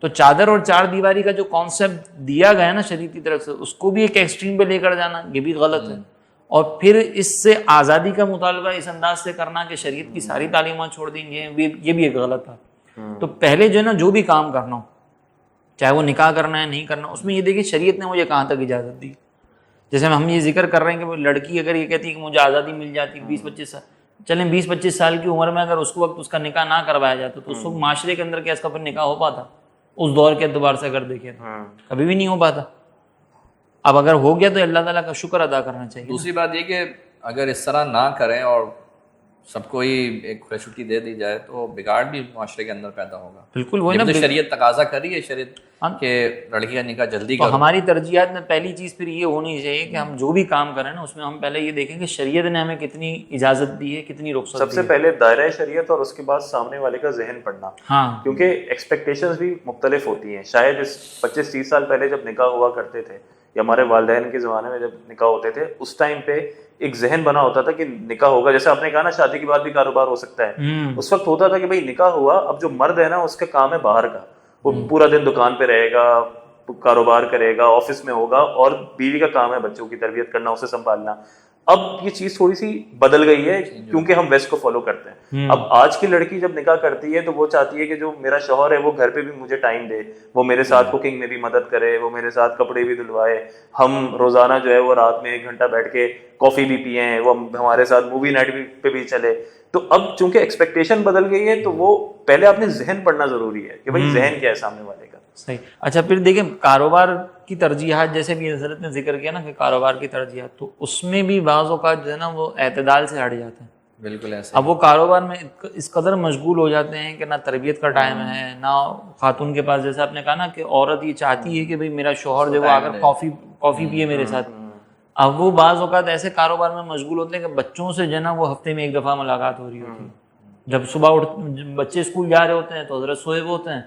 تو چادر اور 4 دیواری کا جو کانسیپٹ دیا گیا ہے نا شریعت کی طرف سے, اس کو بھی ایک ایکسٹریم پہ لے کر جانا یہ بھی غلط ہے. اور پھر اس سے آزادی کا مطالبہ اس انداز سے کرنا کہ شریعت کی ساری تعلیمات چھوڑ دیں گے, یہ بھی ایک غلط ہے. تو پہلے جو ہے نا جو بھی کام کرنا ہو, چاہے وہ نکاح کرنا ہے نہیں کرنا, اس میں یہ دیکھیں شریعت نے مجھے کہاں تک اجازت دی. جیسے ہم یہ ذکر کر رہے ہیں کہ وہ لڑکی اگر یہ کہتی ہے کہ مجھے آزادی مل جاتی 20-25 سال, چلیں 20-25 سال کی عمر میں اگر اس وقت اس کا نکاح نہ کروایا جاتا تو اس وقت معاشرے کے اندر کیا اس کا پھر نکاح ہو پاتا؟ اس دور کے اعتبار سے اگر دیکھیں تو کبھی بھی نہیں ہو پاتا. اب اگر ہو گیا تو اللہ تعالیٰ کا شکر ادا کرنا چاہیے. دوسری بات یہ کہ اگر اس طرح نہ کریں اور سب کو ہی ایک کھلے چھٹی دے دی جائے تو بگاڑ بھی معاشرے کے اندر پیدا ہوگا. بالکل وہی نا, شریعت تقاضا کر رہی ہے شریعت کہ لڑکی کا نکاح جلدی کرو. ہماری ترجیحات میں پہلی چیز پھر یہ ہونی چاہیے کہ ہم جو بھی کام کریں نا اس میں ہم پہلے یہ دیکھیں کہ شریعت نے ہمیں کتنی اجازت دی ہے, کتنی رخصت دی ہے. سب سے پہلے دائرہ شریعت اور اس کے بعد سامنے والے کا ذہن پڑھنا. ہاں, کیونکہ ایکسپیکٹیشنز بھی مختلف ہوتی ہیں. شاید اس 25-30 سال پہلے جب نکاح ہوا کرتے تھے یا ہمارے والدین کے زمانے میں جب نکاح ہوتے تھے, اس ٹائم پہ ایک ذہن بنا ہوتا تھا کہ نکاح ہوگا, جیسے آپ نے کہا نا شادی کے بعد بھی کاروبار ہو سکتا ہے. اس وقت ہوتا تھا کہ بھائی نکاح ہوا, اب جو مرد ہے نا اس کا کام ہے باہر کا, وہ پورا دن دکان پہ رہے گا, کاروبار کرے گا, آفس میں ہوگا, اور بیوی کا کام ہے بچوں کی تربیت کرنا, اسے سنبھالنا. اب یہ چیز تھوڑی سی بدل گئی ہے کیونکہ ہم ویسٹ کو فالو کرتے ہیں. اب آج کی لڑکی جب نکاح کرتی ہے تو وہ چاہتی ہے کہ جو میرا شوہر ہے وہ گھر پہ بھی مجھے ٹائم دے, وہ میرے ساتھ کوکنگ میں بھی مدد کرے, وہ میرے ساتھ کپڑے بھی دھلوائے, ہم روزانہ جو ہے وہ رات میں 1 گھنٹہ بیٹھ کے کافی بھی پئیں, وہ ہمارے ساتھ مووی نائٹ پہ بھی چلے. تو اب چونکہ ایکسپیکٹیشن بدل گئی ہے تو وہ پہلے آپ نے ذہن پڑھنا ضروری ہے کہ بھائی ذہن کیا ہے سامنے والے کا. صحیح. اچھا پھر دیکھیں کاروبار کی ترجیحات, جیسے بھی حضرت نے ذکر کیا نا کہ کاروبار کی ترجیحات, تو اس میں بھی بعض اوقات جو ہے نا وہ اعتدال سے ہٹ جاتے ہیں. بالکل ایسے. اب وہ کاروبار میں اس قدر مشغول ہو جاتے ہیں کہ نہ تربیت کا ٹائم ہے, نہ خاتون کے پاس, جیسے آپ نے کہا نا کہ عورت یہ چاہتی ہے کہ بھئی میرا شوہر جو ہے آ کر کافی پیے میرے ساتھ. اب وہ بعض اوقات ایسے کاروبار میں مشغول ہوتے ہیں کہ بچوں سے جو ہے نا وہ ہفتے میں 1 دفعہ ملاقات ہو رہی ہوتی ہے. جب صبح بچے اسکول جا رہے ہوتے ہیں تو حضرت سوئے ہوئے ہوتے ہیں,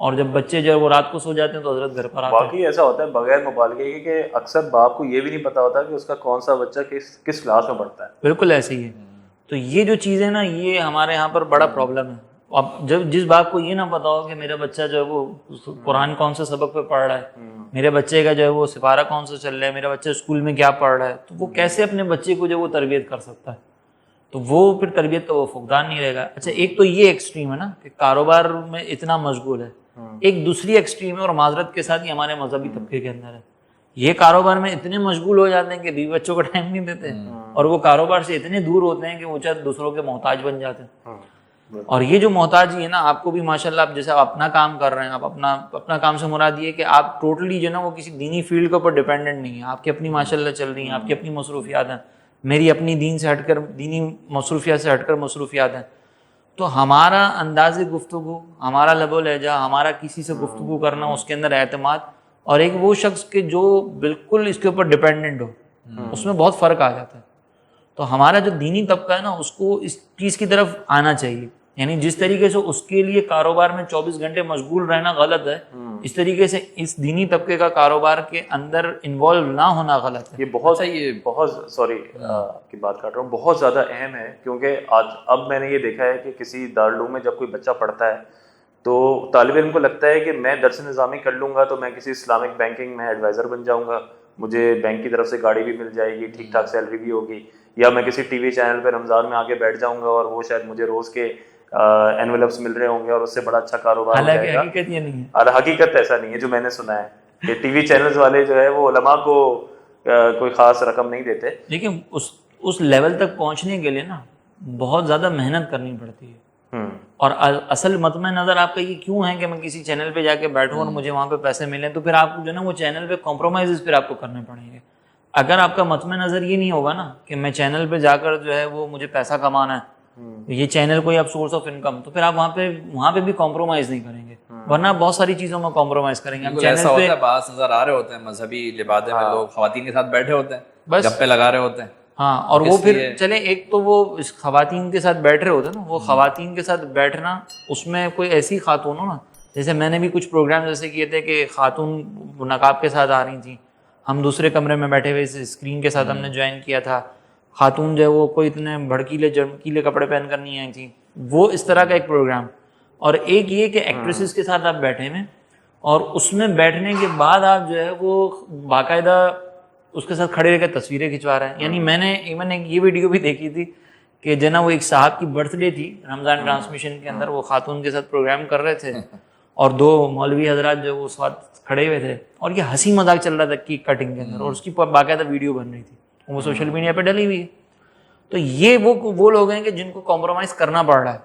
اور جب بچے جو ہے وہ رات کو سو جاتے ہیں تو حضرت گھر پر آتے ہیں. واقعی ایسا ہوتا ہے بغیر مبالغے کے کہ اکثر باپ کو یہ بھی نہیں پتا ہوتا کہ اس کا کون سا بچہ کس کلاس میں پڑھتا ہے. بالکل ایسے ہی ہے. تو یہ جو چیزیں نا یہ ہمارے یہاں پر بڑا پرابلم ہے. اب جب جس باپ کو یہ نہ پتا ہو کہ میرا بچہ جو ہے وہ قرآن کون سے سبق پہ پڑھ رہا ہے, میرے بچے کا جو ہے وہ سپارہ کون سا چل رہا ہے, میرا بچہ اسکول میں کیا پڑھ رہا ہے, تو وہ کیسے اپنے بچے کو جو وہ تربیت کر سکتا ہے؟ تو وہ پھر تربیت کا وہ فقدان نہیں رہے گا. اچھا ایک تو یہ ایکسٹریم ہے نا کہ کاروبار میں اتنا مشغول ہے, ایک دوسری ایکسٹریم ہے اور معذرت کے ساتھ یہ ہمارے مذہبی طبقے کے اندر ہے, یہ کاروبار میں اتنے مشغول ہو جاتے ہیں کہ بیوی بچوں کو ٹائم نہیں دیتے, اور وہ کاروبار سے اتنے دور ہوتے ہیں کہ وہ چاہے دوسروں کے محتاج بن جاتے ہیں. اور یہ جو محتاجی ہے نا, آپ کو بھی ماشاءاللہ آپ جیسے آپ اپنا کام کر رہے ہیں, آپ اپنا کام سے مراد یہ ہے کہ آپ ٹوٹلی جو ہے نا وہ کسی دینی فیلڈ کے اوپر ڈیپینڈنٹ نہیں ہے, آپ کی اپنی ماشاءاللہ چل رہی ہیں, آپ کی اپنی مصروفیات ہیں, میری اپنی دین سے ہٹ کر دینی مصروفیات سے ہٹ کر مصروفیات ہیں. تو ہمارا انداز گفتگو, ہمارا لب و لہجہ, ہمارا کسی سے گفتگو کرنا, اس کے اندر اعتماد, اور ایک وہ شخص کے جو بالکل اس کے اوپر ڈیپینڈنٹ ہو, اس میں بہت فرق آ جاتا ہے. تو ہمارا جو دینی طبقہ ہے نا اس کو اس چیز کی طرف آنا چاہیے. یعنی جس طریقے سے اس کے لیے کاروبار میں 24 گھنٹے مشغول رہنا غلط ہے, اس طریقے سے اس دینی طبقے کا کاروبار کے اندر انوالو نہ ہونا غلط ہے. یہ بہت سوری آپ کی بات کر رہا ہوں, بہت زیادہ اہم ہے. کیونکہ اب میں نے یہ دیکھا ہے کہ کسی دارالعلوم میں جب کوئی بچہ پڑھتا ہے تو طالب علم کو لگتا ہے کہ میں درس نظامی کر لوں گا تو میں کسی اسلامک بینکنگ میں ایڈوائزر بن جاؤں گا, مجھے بینک کی طرف سے گاڑی بھی مل جائے گی, ٹھیک ٹھاک سیلری بھی ہوگی, یا میں کسی ٹی وی چینل پہ رمضان میں آ کے بیٹھ جاؤں گا اور وہ شاید مجھے روز کے اینولپس مل رہے ہوں گے اور اس سے بڑا اچھا کاروبار ہو جائے گا. حقیقت یہ نہیں ہے. اور حقیقت ایسا نہیں ہے جو میں نے سنا ہے کہ ٹی وی چینلز والے جو ہے وہ علماء کو کوئی خاص رقم نہیں دیتے. لیکن اس لیول تک پہنچنے کے لیے نا بہت زیادہ محنت کرنی پڑتی ہے. اور اصل مطمع نظر آپ کا یہ کیوں ہے کہ میں کسی چینل پہ جا کے بیٹھوں اور مجھے وہاں پہ پیسے ملیں, تو پھر آپ کو جو ہے نا وہ چینل پہ کمپرومائز پھر آپ کو کرنے پڑیں گے. اگر آپ کا مطمع نظر یہ نہیں ہوگا نا کہ میں چینل پہ جا کر جو ہے وہ مجھے پیسہ کمانا ہے, یہ چینل کوئی اب سورس آف انکم, تو پھر آپ وہاں پہ بھی کمپرومائز نہیں کریں گے, ورنہ بہت ساری چیزوں میں کمپرومائز کریں گے. ہم چینل پہ بعض نظر آ رہے ہوتے ہیں مذہبی لبادے میں لوگ خواتین کے ساتھ بیٹھے ہوتے ہیں, بس گپے لگا رہے ہوتے ہیں. ہاں, اور وہ پھر چلے ایک تو وہ خواتین کے ساتھ بیٹھ رہے ہوتے ہیں نا, وہ خواتین کے ساتھ بیٹھنا, اس میں کوئی ایسی خاتون ہو نا, جیسے میں نے بھی کچھ پروگرام جیسے کیے تھے کہ خاتون نقاب کے ساتھ آ رہی تھیں, ہم دوسرے کمرے میں بیٹھے ہوئے اسکرین کے ساتھ ہم نے جوائن کیا تھا. خاتون جو ہے وہ کوئی اتنے بھڑکیلے جمکیلے کپڑے پہن کر نہیں آئی تھیں, وہ اس طرح کا ایک پروگرام. اور ایک یہ کہ ایکٹریسز کے ساتھ آپ بیٹھے ہوئے, اور اس میں بیٹھنے کے بعد آپ جو ہے وہ باقاعدہ اس کے ساتھ کھڑے رہ کے تصویریں کھنچوا رہے ہیں. یعنی میں نے ایون ایک یہ ویڈیو بھی دیکھی تھی کہ جو نا وہ ایک صاحب کی برتھ ڈے تھی رمضان ٹرانسمیشن کے اندر, وہ خاتون کے ساتھ پروگرام کر رہے تھے اور 2 مولوی حضرات جو وہ اس وقت کھڑے ہوئے تھے, اور یہ ہنسی مذاق چل رہا تھا کیک کٹنگ کے اندر, اور اس کی باقاعدہ ویڈیو بن رہی تھی, وہ سوشل میڈیا پہ ڈلی ہوئی ہے. تو یہ وہ لوگ ہیں کہ جن کو کمپرومائز کرنا پڑ رہا ہے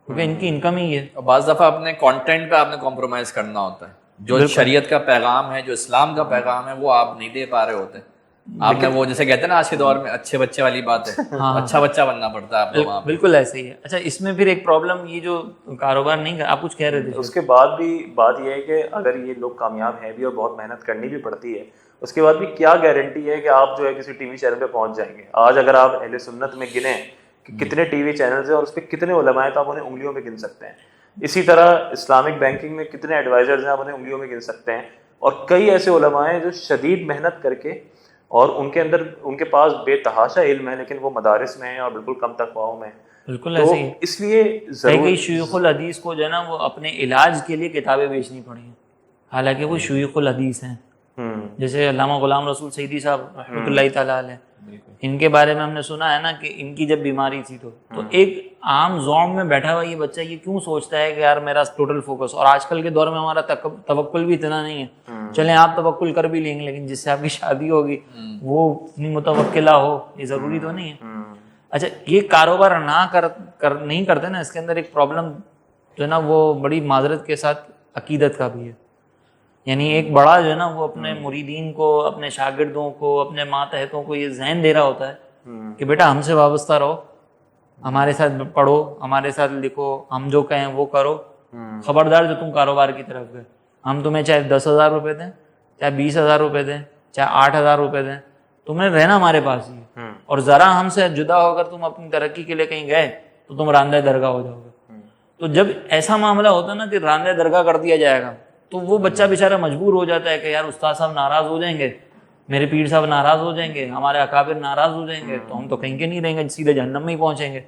کیونکہ ان کی انکم ہی ہے. بعض دفعہ اپنے کانٹینٹ پہ آپ نے کمپرومائز کرنا ہوتا ہے, جو شریعت کا پیغام ہے, جو اسلام کا پیغام ہے, وہ آپ نہیں دے پا رہے ہوتے. آپ نے وہ جیسے کہتے ہیں نا آج کے دور میں اچھے بچے والی بات ہے, اچھا بچہ بننا پڑتا ہے آپ کو وہاں. بالکل ایسے ہی ہے. اچھا اس میں پھر ایک پرابلم یہ جو کاروبار نہیں کر, آپ کچھ کہہ رہے تھے. اس کے بعد بھی بات یہ ہے کہ اگر یہ لوگ کامیاب ہیں بھی اور بہت محنت کرنی بھی پڑتی ہے, اس کے بعد بھی کیا گارنٹی ہے کہ آپ جو ہے کسی ٹی وی چینل پہ پہنچ جائیں گے. آج اگر آپ اہل سنت میں گنیں کہ کتنے ٹی وی چینلز ہیں اور اس پہ کتنے علماء ہیں تو آپ انہیں انگلیوں میں گن سکتے ہیں. اسی طرح اسلامک بینکنگ میں کتنے ایڈوائزرز ہیں آپ انہیں انگلیوں میں گن سکتے ہیں. اور کئی ایسے علماء ہیں جو شدید محنت کر کے, اور ان کے پاس بے تحاشا علم ہے, لیکن وہ مدارس میں ہیں اور بالکل کم تقواؤں میں. بالکل ایسے ہی. اس لیے کئی شیوخ الحدیث کو جو ہے نا وہ اپنے علاج کے لیے کتابیں بیچنی پڑی ہیں, حالانکہ وہ شیوخ الحدیث ہیں. جیسے علامہ غلام رسول سعیدی صاحب رحمۃ اللہ تعالیٰ علیہ, ان کے بارے میں ہم نے سنا ہے نا کہ ان کی جب بیماری تھی تو ایک عام زوم میں بیٹھا ہوا یہ بچہ یہ کیوں سوچتا ہے کہ یار میرا ٹوٹل فوکس, اور آج کل کے دور میں ہمارا توکل بھی اتنا نہیں ہے, چلیں آپ توکل کر بھی لیں گے لیکن جس سے آپ کی شادی ہوگی وہ اتنی متوکلہ ہو, یہ ضروری تو نہیں ہے. اچھا یہ کاروبار نہیں کرتے نا, اس کے اندر ایک پرابلم جو ہے نا وہ بڑی معذرت کے ساتھ عقیدت کا بھی ہے. یعنی ایک بڑا جو ہے نا وہ اپنے مریدین کو, اپنے شاگردوں کو, اپنے ماتحتوں کو یہ ذہن دے رہا ہوتا ہے کہ بیٹا ہم سے وابستہ رہو, ہمارے ساتھ پڑھو, ہمارے ساتھ لکھو, ہم جو کہیں وہ کرو, خبردار جو تم کاروبار کی طرف گئے ہم تمہیں چاہے 10,000 روپے دیں, چاہے 20,000 روپے دیں, چاہے 8,000 روپے دیں, تمہیں رہنا ہمارے پاس ہی ہے, اور ذرا ہم سے جدا ہو کر تم اپنی ترقی کے لیے کہیں گئے تو تم راندہ درگاہ ہو جاؤ گے. تو جب ایسا معاملہ ہوتا ہے نا کہ راندہ درگاہ کر دیا جائے گا تو وہ بچہ بیچارہ مجبور ہو جاتا ہے کہ یار استاد صاحب ناراض ہو جائیں گے, میرے پیر صاحب ناراض ہو جائیں گے, ہمارے اکابر ناراض ہو جائیں گے, تو ہم تو کہیں کے نہیں رہیں گے, سیدھے جہنم میں ہی پہنچیں گے.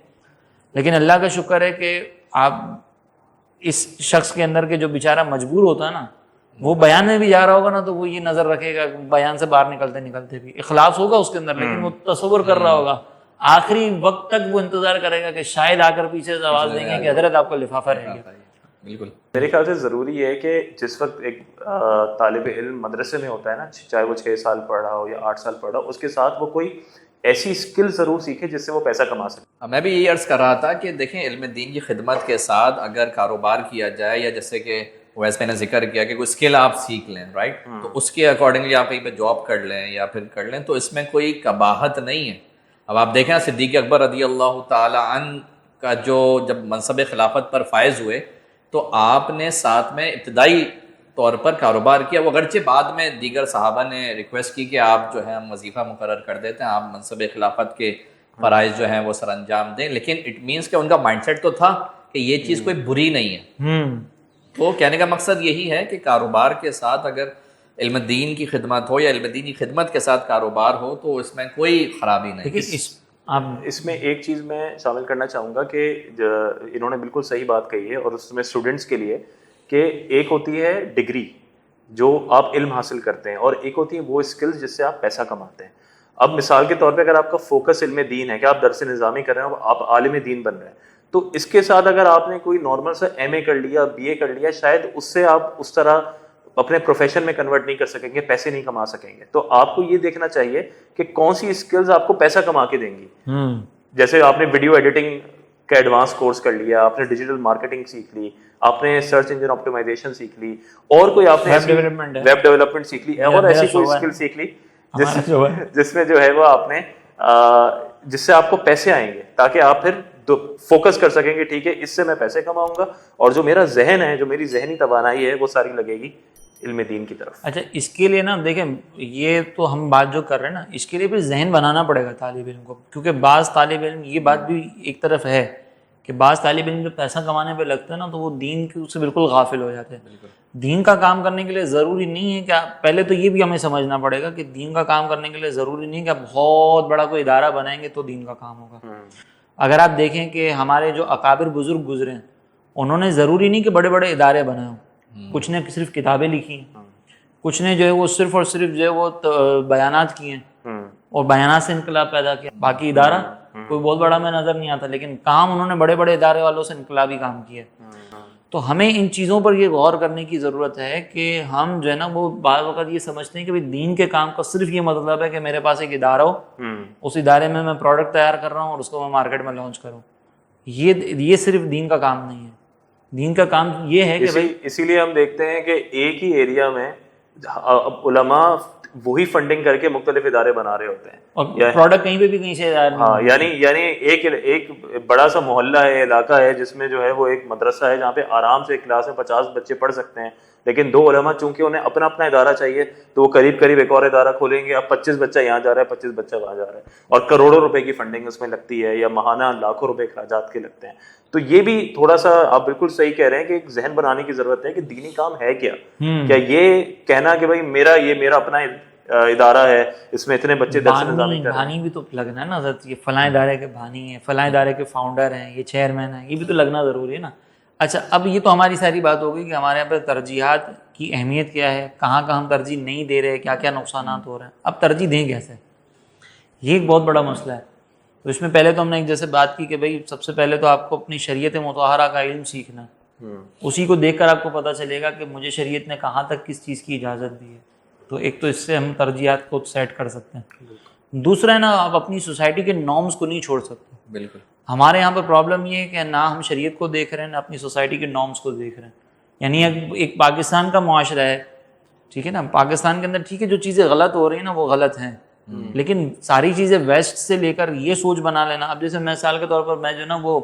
لیکن اللہ کا شکر ہے کہ آپ اس شخص کے اندر کے جو بیچارہ مجبور ہوتا ہے نا, وہ بیان میں بھی جا رہا ہوگا نا تو وہ یہ نظر رکھے گا, بیان سے باہر نکلتے نکلتے بھی اخلاص ہوگا اس کے اندر, لیکن وہ تصور کر رہا ہوگا, آخری وقت تک وہ انتظار کرے گا کہ شاید آ کر پیچھے سے آواز دیں گے کہ حضرت آپ کا لفافہ رہ گیا. بالکل میرے خیال سے ضروری ہے کہ جس وقت ایک طالب علم مدرسے میں ہوتا ہے نا, چاہے وہ 6 سال پڑھ رہا ہو یا 8 سال پڑھ رہا ہو, اس کے ساتھ وہ کوئی ایسی اسکل ضرور سیکھے جس سے وہ پیسہ کما سکے. میں بھی یہی عرض کر رہا تھا کہ دیکھیں علم دین کی خدمت کے ساتھ اگر کاروبار کیا جائے, یا جیسے کہ ویسے میں نے ذکر کیا کہ کوئی اسکل آپ سیکھ لیں, رائٹ, تو اس کے اکارڈنگلی آپ کہیں پہ جاب کر لیں یا پھر کر لیں, تو اس میں کوئی قباحت نہیں ہے. اب آپ دیکھیں صدیق اکبر رضی اللہ تعالی عنہ کا جو جب منصب خلافت پر فائز ہوئے تو آپ نے ساتھ میں ابتدائی طور پر کاروبار کیا. وہ اگرچہ بعد میں دیگر صحابہ نے ریکویسٹ کی کہ آپ جو ہے ہم وظیفہ مقرر کر دیتے ہیں, آپ منصب خلافت کے فرائض جو ہیں وہ سر انجام دیں, لیکن اٹ مینس کہ ان کا مائنڈ سیٹ تو تھا کہ یہ چیز کوئی بری نہیں ہے. تو کہنے کا مقصد یہی ہے کہ کاروبار کے ساتھ اگر علم دین کی خدمت ہو یا علم دین کی خدمت کے ساتھ کاروبار ہو تو اس میں کوئی خرابی نہیں. اس میں ایک چیز میں شامل کرنا چاہوں گا کہ انہوں نے بالکل صحیح بات کہی ہے, اور اس میں اسٹوڈنٹس کے لیے کہ ایک ہوتی ہے ڈگری جو آپ علم حاصل کرتے ہیں, اور ایک ہوتی ہے وہ اسکلز جس سے آپ پیسہ کماتے ہیں. اب مثال کے طور پہ اگر آپ کا فوکس علم دین ہے کہ آپ درس نظامی کر رہے ہیں, آپ عالم دین بن رہے ہیں, تو اس کے ساتھ اگر آپ نے کوئی نارمل سا ایم اے کر لیا, بی اے کر لیا, شاید اس سے آپ اس طرح اپنے پروفیشن میں کنورٹ نہیں کر سکیں گے, پیسے نہیں کما سکیں گے. تو آپ کو یہ دیکھنا چاہیے کہ کون سی اسکلز آپ کو پیسہ کما کے دیں گی. جیسے آپ نے ویڈیو ایڈیٹنگ کا ایڈوانس کورس کر لیا, آپ نے ڈیجیٹل مارکیٹنگ سیکھ لی, آپ نے سرچ انجن آپٹیمائزیشن سیکھ لی, اور کوئی آپ نے ویب ڈیولپمنٹ سیکھ لی, اور ایسی کوئی اسکل سیکھ لی جس میں جو ہے وہ آپ نے جس سے آپ کو پیسے آئیں گے, تاکہ آپ پھر فوکس کر سکیں گے ٹھیک ہے اس سے میں پیسے کماؤں گا, اور جو میرا ذہن ہے, جو میری ذہنی توانائی ہے, وہ ساری لگے گی علم دین کی طرف. اچھا اس کے لیے نا دیکھیں, یہ تو ہم بات جو کر رہے ہیں نا, اس کے لیے بھی ذہن بنانا پڑے گا طالب علم کو, کیونکہ بعض طالب علم, یہ بات بھی ایک طرف ہے کہ بعض طالب علم جو پیسہ کمانے پہ لگتے ہیں نا تو وہ دین سے بالکل غافل ہو جاتے ہیں. دین کا کام کرنے کے لیے ضروری نہیں ہے کہ پہلے تو یہ بھی ہمیں سمجھنا پڑے گا کہ دین کا کام کرنے کے لیے ضروری نہیں کہ آپ بہت بڑا کوئی ادارہ بنائیں گے تو دین کا کام ہوگا. اگر آپ دیکھیں کہ ہمارے جو اکابر بزرگ گزرے ہیں, انہوں نے ضروری نہیں کہ بڑے بڑے ادارے بنائے ہوں, کچھ نے صرف کتابیں لکھی ہیں, کچھ نے جو ہے وہ صرف اور صرف جو ہے وہ بیانات کیے ہیں اور بیانات سے انقلاب پیدا کیا. باقی ادارہ کوئی بہت بڑا میں نظر نہیں آتا, لیکن کام انہوں نے بڑے بڑے ادارے والوں سے انقلابی کام کیا. تو ہمیں ان چیزوں پر یہ غور کرنے کی ضرورت ہے کہ ہم جو ہے نا وہ بعض وقت یہ سمجھتے ہیں کہ دین کے کام کا صرف یہ مطلب ہے کہ میرے پاس ایک ادارہ ہو, اس ادارے میں میں پروڈکٹ تیار کر رہا ہوں اور اس کو میں مارکیٹ میں لانچ کروں. یہ صرف دین کا کام نہیں ہے. دین کا کام یہ ہے کہ اسی لیے ہم دیکھتے ہیں کہ ایک ہی ایریا میں علماء وہی فنڈنگ کر کے مختلف ادارے بنا رہے ہوتے ہیں, اور پروڈکٹ کہیں پہ بھی کہیں سے. ہاں یعنی ایک بڑا سا محلہ ہے, علاقہ ہے, جس میں جو ہے وہ ایک مدرسہ ہے جہاں پہ آرام سے کلاس میں 50 بچے پڑھ سکتے ہیں, لیکن 2 علماء چونکہ انہیں اپنا اپنا ادارہ چاہیے تو وہ قریب ایک اور ادارہ کھولیں گے. اب 25 بچہ یہاں جا رہا ہے, 25 بچہ وہاں جا رہا ہے, اور کروڑوں روپے کی فنڈنگ اس میں لگتی ہے, یا ماہانہ لاکھوں روپے اخراجات کے لگتے ہیں. تو یہ بھی تھوڑا سا آپ بالکل صحیح کہہ رہے ہیں کہ ایک ذہن بنانے کی ضرورت ہے کہ دینی کام ہے کیا. کیا یہ کہنا کہ بھائی میرا اپنا ادارہ ہے, اس میں اتنے بچے درس نظامی کر رہے ہیں, بھانی بھی تو لگنا ہے نا حضرت, یہ فلاں ادارے کے بھانی ہیں, فلاں ادارے کے فاؤنڈر ہیں, یہ چیئرمین ہیں, یہ بھی تو لگنا ضروری ہے نا. اچھا اب یہ تو ہماری ساری بات ہوگی کہ ہمارے یہاں پہ ترجیحات کی اہمیت کیا ہے, کہاں ہم ترجیح نہیں دے رہے, کیا کیا نقصانات ہو رہے ہیں. اب ترجیح دیں کیسے؟ یہ ایک بہت بڑا مسئلہ ہے. تو اس میں پہلے تو ہم نے ایک جیسے بات کی کہ بھائی سب سے پہلے تو آپ کو اپنی شریعت مطہرہ کا علم سیکھنا ہے. اسی کو دیکھ کر آپ کو پتہ چلے گا کہ مجھے شریعت نے کہاں تک کس چیز کی اجازت دی ہے. تو ایک تو اس سے ہم ترجیحات کو سیٹ کر سکتے ہیں. دوسرا ہے نا, آپ اپنی سوسائٹی کے نارمز کو نہیں چھوڑ سکتے. بالکل. ہمارے یہاں پہ پرابلم یہ ہے کہ نہ ہم شریعت کو دیکھ رہے ہیں نہ اپنی سوسائٹی کے نارمز کو دیکھ رہے ہیں. یعنی ایک پاکستان کا معاشرہ ہے, ٹھیک ہے نا, پاکستان کے اندر ٹھیک ہے جو چیزیں غلط ہو رہی ہیں نا وہ غلط ہیں, لیکن ساری چیزیں ویسٹ سے لے کر یہ سوچ بنا لینا. اب جیسے مثال کے طور پر میں جو نا وہ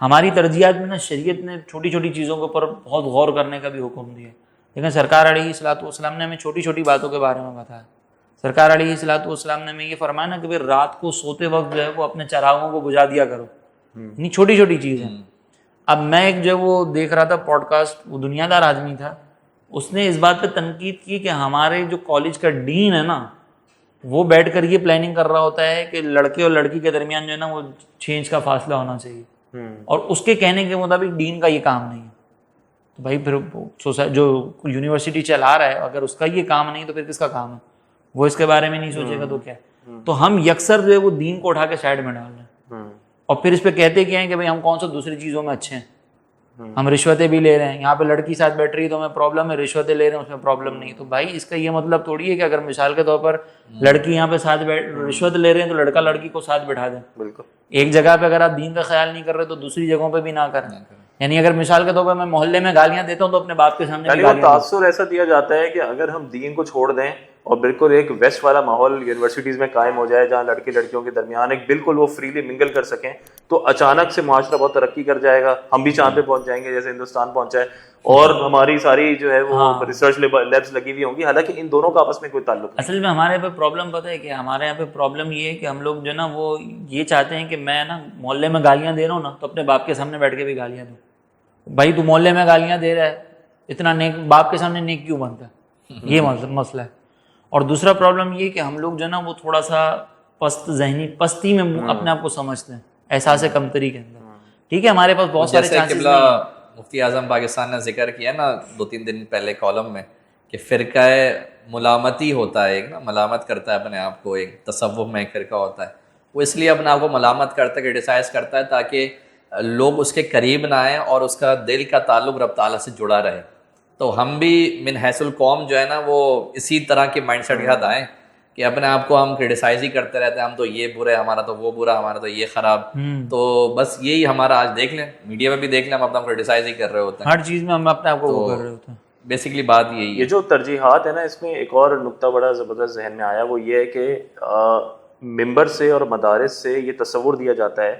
ہماری ترجیحات میں نا شریعت نے چھوٹی چھوٹی چیزوں کے اوپر بہت غور کرنے کا بھی حکم دیا. لیکن سرکار علیہ الصلوۃ والسلام نے ہمیں چھوٹی چھوٹی باتوں کے بارے میں بتایا. سرکار علیہ الصلوۃ والسلام نے ہمیں یہ فرمایا نا کہ بھائی رات کو سوتے وقت جو ہے وہ اپنے چراغوں کو بجھا دیا کرو. یعنی چھوٹی چھوٹی چیزیں. اب میں ایک جو وہ دیکھ رہا تھا پوڈ کاسٹ, وہ دنیا دار آدمی تھا, اس نے اس بات پہ تنقید کی کہ ہمارے جو کالج کا ڈین ہے نا وہ بیٹھ کر یہ پلاننگ کر رہا ہوتا ہے کہ لڑکے اور لڑکی کے درمیان جو ہے نا وہ 6 انچ کا فاصلہ ہونا چاہیے, اور اس کے کہنے کے مطابق ڈین کا یہ کام نہیں ہے. تو بھائی پھر جو یونیورسٹی چلا رہا ہے اگر اس کا یہ کام نہیں تو پھر کس کا کام ہے؟ وہ اس کے بارے میں نہیں سوچے گا تو کیا. تو ہم یکسر جو ہے وہ دین کو اٹھا کے سائڈ میں ڈال رہے ہیں, اور پھر اس پہ کہتے کیا ہیں کہ بھائی ہم کون سا دوسری چیزوں میں اچھے ہیں, ہم رشوتیں بھی لے رہے ہیں. یہاں پہ لڑکی ساتھ بیٹھ رہی ہے تو ہمیں پرابلم ہے, رشوتیں لے رہے ہیں اس میں پرابلم نہیں. تو بھائی اس کا یہ مطلب تھوڑی ہے کہ اگر مثال کے طور پر لڑکی یہاں پہ ساتھ رشوت لے رہے ہیں تو لڑکا لڑکی کو ساتھ بٹھا دیں. بالکل. ایک جگہ پہ اگر آپ دین کا خیال نہیں کر رہے تو دوسری جگہوں پہ بھی نہ کریں. یعنی اگر مثال کے طور پر میں محلے میں گالیاں دیتا ہوں تو اپنے باپ کے سامنے یعنی وہ تاثر ایسا دیا جاتا ہے کہ اگر ہم دین کو چھوڑ دیں اور بالکل ایک ویسٹ والا ماحول یونیورسٹیز میں قائم ہو جائے جہاں لڑکے لڑکیوں کے درمیان ایک بالکل وہ فریلی منگل کر سکیں تو اچانک سے معاشرہ بہت ترقی کر جائے گا. ہم بھی چاند پہ پہنچ جائیں گے جیسے ہندوستان پہنچا ہے, اور ہماری ساری جو ہے وہ ریسرچ لیبس لگی ہوئی ہوں گی, حالانکہ ان دونوں کا آپس میں کوئی تعلق نہیں. اصل میں ہمارے پہ پرابلم پتہ ہے کہ ہمارے یہاں پہ پرابلم یہ ہے کہ ہم لوگ جو ہے نا وہ یہ چاہتے ہیں کہ میں نا محلے میں گالیاں دے رہا ہوں نا تو اپنے باپ کے سامنے بیٹھ کے بھی گالیاں دوں. بھائی تو محلے میں گالیاں دے رہا ہے, اتنا نیک باپ کے سامنے نیک کیوں بنتا ہے؟ یہ مسئلہ ہے. اور دوسرا پرابلم یہ کہ ہم لوگ جو ہے نا وہ تھوڑا سا پستی میں اپنے آپ کو سمجھتے ہیں, احساس کمتری کے اندر. ٹھیک ہے, ہمارے پاس بہت سارے چانسز ہیں. مفتی اعظم پاکستان نے ذکر کیا نا 2-3 دن پہلے کالم میں کہ فرقہ ملامتی ہوتا ہے, ایک نا ملامت کرتا ہے اپنے آپ کو, ایک تصوف میں ایک فرقہ ہوتا ہے, وہ اس لیے اپنے آپ کو ملامت کرتا ہے, کرٹیسائز کرتا ہے تاکہ لوگ اس کے قریب نہ آئیں اور اس کا دل کا تعلق رب تعالیٰ سے جڑا رہے. تو ہم بھی من حیث القوم جو ہے نا وہ اسی طرح کے مائنڈ سیٹ کے ساتھ آئیں کہ اپنے آپ کو ہم کرٹیسائز ہی کرتے رہتے ہیں, ہم تو یہ برے, ہمارا تو وہ برا, ہمارا تو یہ خراب. تو بس یہی ہمارا آج دیکھ لیں, میڈیا میں بھی دیکھ لیں, ہم اپنا کرٹیسائز ہی کر رہے ہوتے ہیں, ہر چیز میں ہم اپنے آپ کو وہ کر رہے ہوتے ہیں. بیسکلی بات یہی ہے. یہ جو ترجیحات ہے نا, اس میں ایک اور نقطہ بڑا زبردست ذہن میں آیا, وہ یہ ہے کہ ممبر سے اور مدارس سے یہ تصور دیا جاتا ہے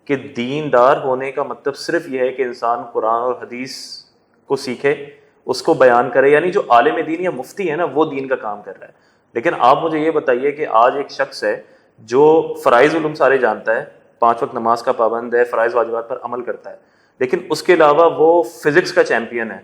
کہ دیندار ہونے کا مطلب صرف یہ ہے کہ انسان قرآن اور حدیث کو سیکھے, اس کو بیان کرے, یعنی جو عالم دین یا مفتی ہے نا وہ دین کا کام کر رہا ہے. لیکن آپ مجھے یہ بتائیے کہ آج ایک شخص ہے جو فرائض علوم سارے جانتا ہے, 5 وقت نماز کا پابند ہے, فرائض واجبات پر عمل کرتا ہے, لیکن اس کے علاوہ وہ فزکس کا چیمپئن ہے,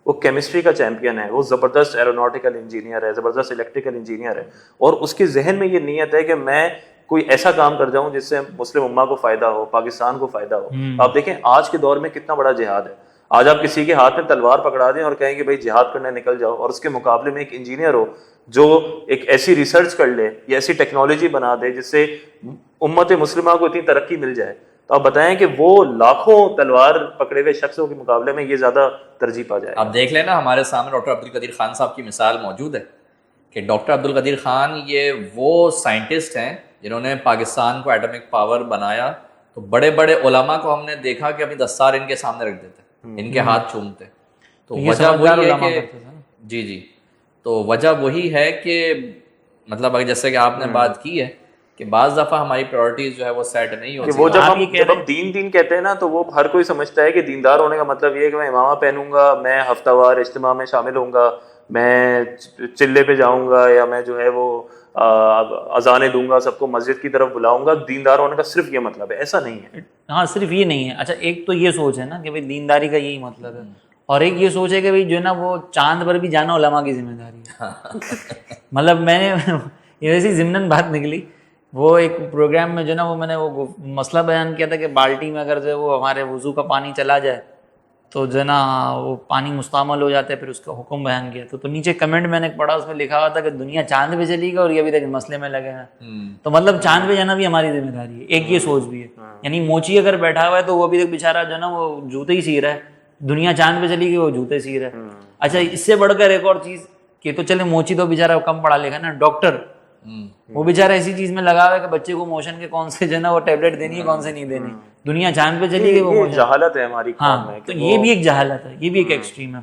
وہ کیمسٹری کا چیمپئن ہے, وہ زبردست ایروناٹیکل انجینئر ہے, زبردست الیکٹریکل انجینئر ہے, اور اس کے ذہن میں یہ نیت ہے کہ میں کوئی ایسا کام کر جاؤں جس سے مسلم امہ کو فائدہ ہو, پاکستان کو فائدہ ہو. آپ دیکھیں آج کے دور میں کتنا بڑا جہاد ہے. آج آپ کسی کے ہاتھ میں تلوار پکڑا دیں اور کہیں کہ بھائی جہاد کرنے نکل جاؤ, اور اس کے مقابلے میں ایک انجینئر ہو جو ایک ایسی ریسرچ کر لے یا ایسی ٹیکنالوجی بنا دے جس سے امت مسلمہ کو اتنی ترقی مل جائے, تو آپ بتائیں کہ وہ لاکھوں تلوار پکڑے ہوئے شخصوں کے مقابلے میں یہ زیادہ ترجیح پا جائے. آپ دیکھ لیں نا, ہمارے سامنے ڈاکٹر عبدالقدیر خان صاحب کی مثال موجود ہے کہ ڈاکٹر عبدالقدیر خان یہ وہ سائنٹسٹ ہیں جنہوں نے پاکستان کو ایٹمک پاور بنایا. تو بڑے بڑے علماء کو ہم نے دیکھا کہ اپنی دستار ان کے سامنے رکھ دیتے, ان کے ہاتھ چومتے. تو وجہ وہی ہے کہ جی تو وجہ وہی ہے کہ مطلب جیسے کہ آپ نے بات کی ہے کہ بعض دفعہ ہماری پرائورٹیز جو ہے وہ سیٹ نہیں ہوتی. وہ جب ہم دین کہتے ہیں نا تو وہ ہر کوئی سمجھتا ہے کہ دیندار ہونے کا مطلب یہ ہے کہ میں امامہ پہنوں گا, میں ہفتہ وار اجتماع میں شامل ہوں گا, میں چلے پہ جاؤں گا, یا میں جو ہے وہ اذانیں دوں گا, سب کو مسجد کی طرف بلاؤں گا. دیندار ہونے کا صرف یہ مطلب ہے, ایسا نہیں ہے. ہاں صرف یہ نہیں ہے. اچھا ایک تو یہ سوچ ہے نا کہ بھائی دینداری کا یہی مطلب ہے, اور ایک یہ سوچ ہے کہ بھائی جو ہے نا وہ چاند پر بھی جانا علماء کی ذمہ داری ہے. مطلب میں نے یہ ویسی ضمناً بات نکلی, وہ ایک پروگرام میں جو ہے نا وہ میں نے وہ مسئلہ بیان کیا تھا کہ بالٹی میں اگر جو ہے وہ ہمارے وضو کا پانی چلا جائے تو جو ہے نا وہ پانی مستعمل ہو جاتا ہے، پھر اس کا حکم بیان کیا. تو نیچے کمنٹ میں نے پڑھا، اس میں لکھا ہوا تھا کہ دنیا چاند پہ چلی گئی اور یہ ابھی تک مسئلے میں لگے ہیں. تو مطلب چاند پہ جانا بھی ہماری ذمہ داری ہے. ایک یہ سوچ بھی ہے، یعنی موچی اگر بیٹھا ہوا ہے تو وہ ابھی تک بیچارہ جو ہے نا وہ جوتے ہی سی رہا ہے. دنیا چاند پہ چلی گئی، وہ جوتے سی رہا ہے. اچھا اس سے بڑھ کر ایک اور چیز کہ تو چلے موچی تو بیچارہ کم پڑھا لکھا نا، ڈاکٹر وہ بیچارہ ایسی چیز میں لگا ہوا ہے کہ بچے کو موشن کے کون سے جو ہے نا وہ ٹیبلٹ دینی ہے کون سے نہیں دینی. دنیا چاند پہ چلی گئی، وہ یہ جہالت ہے ہماری قوم میں. تو یہ بھی ایک جہالت ہے، یہ بھی ایک ایکسٹریم ہے.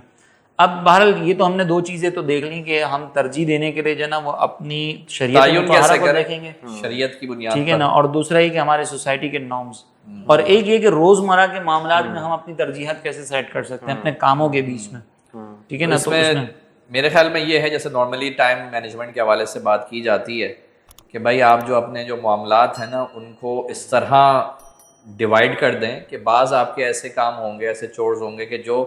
اب بہرحال یہ تو ہم نے دو چیزیں تو دیکھ لیں کہ ہم ترجیح دینے کے لیے جو ہے نا وہ اپنی شریعت مطہرہ کو دیکھیں گے، شریعت کی بنیاد، ٹھیک ہے نا. اور دوسرا یہ کہ ہمارے سوسائٹی کے نارمز، اور ایک یہ کہ روزمرہ کے معاملات میں ہم اپنی ترجیحات کیسے سیٹ کر سکتے ہیں اپنے کاموں کے بیچ میں، ٹھیک ہے نا. تو اس میں میرے خیال میں یہ ہے جیسے نارملی ٹائم مینجمنٹ کے حوالے سے بات کی جاتی ہے کہ بھائی آپ جو اپنے جو معاملات ہیں نا ان کو اس طرح ڈیوائڈ کر دیں کہ بعض آپ کے ایسے کام ہوں گے، ایسے چورز ہوں گے کہ جو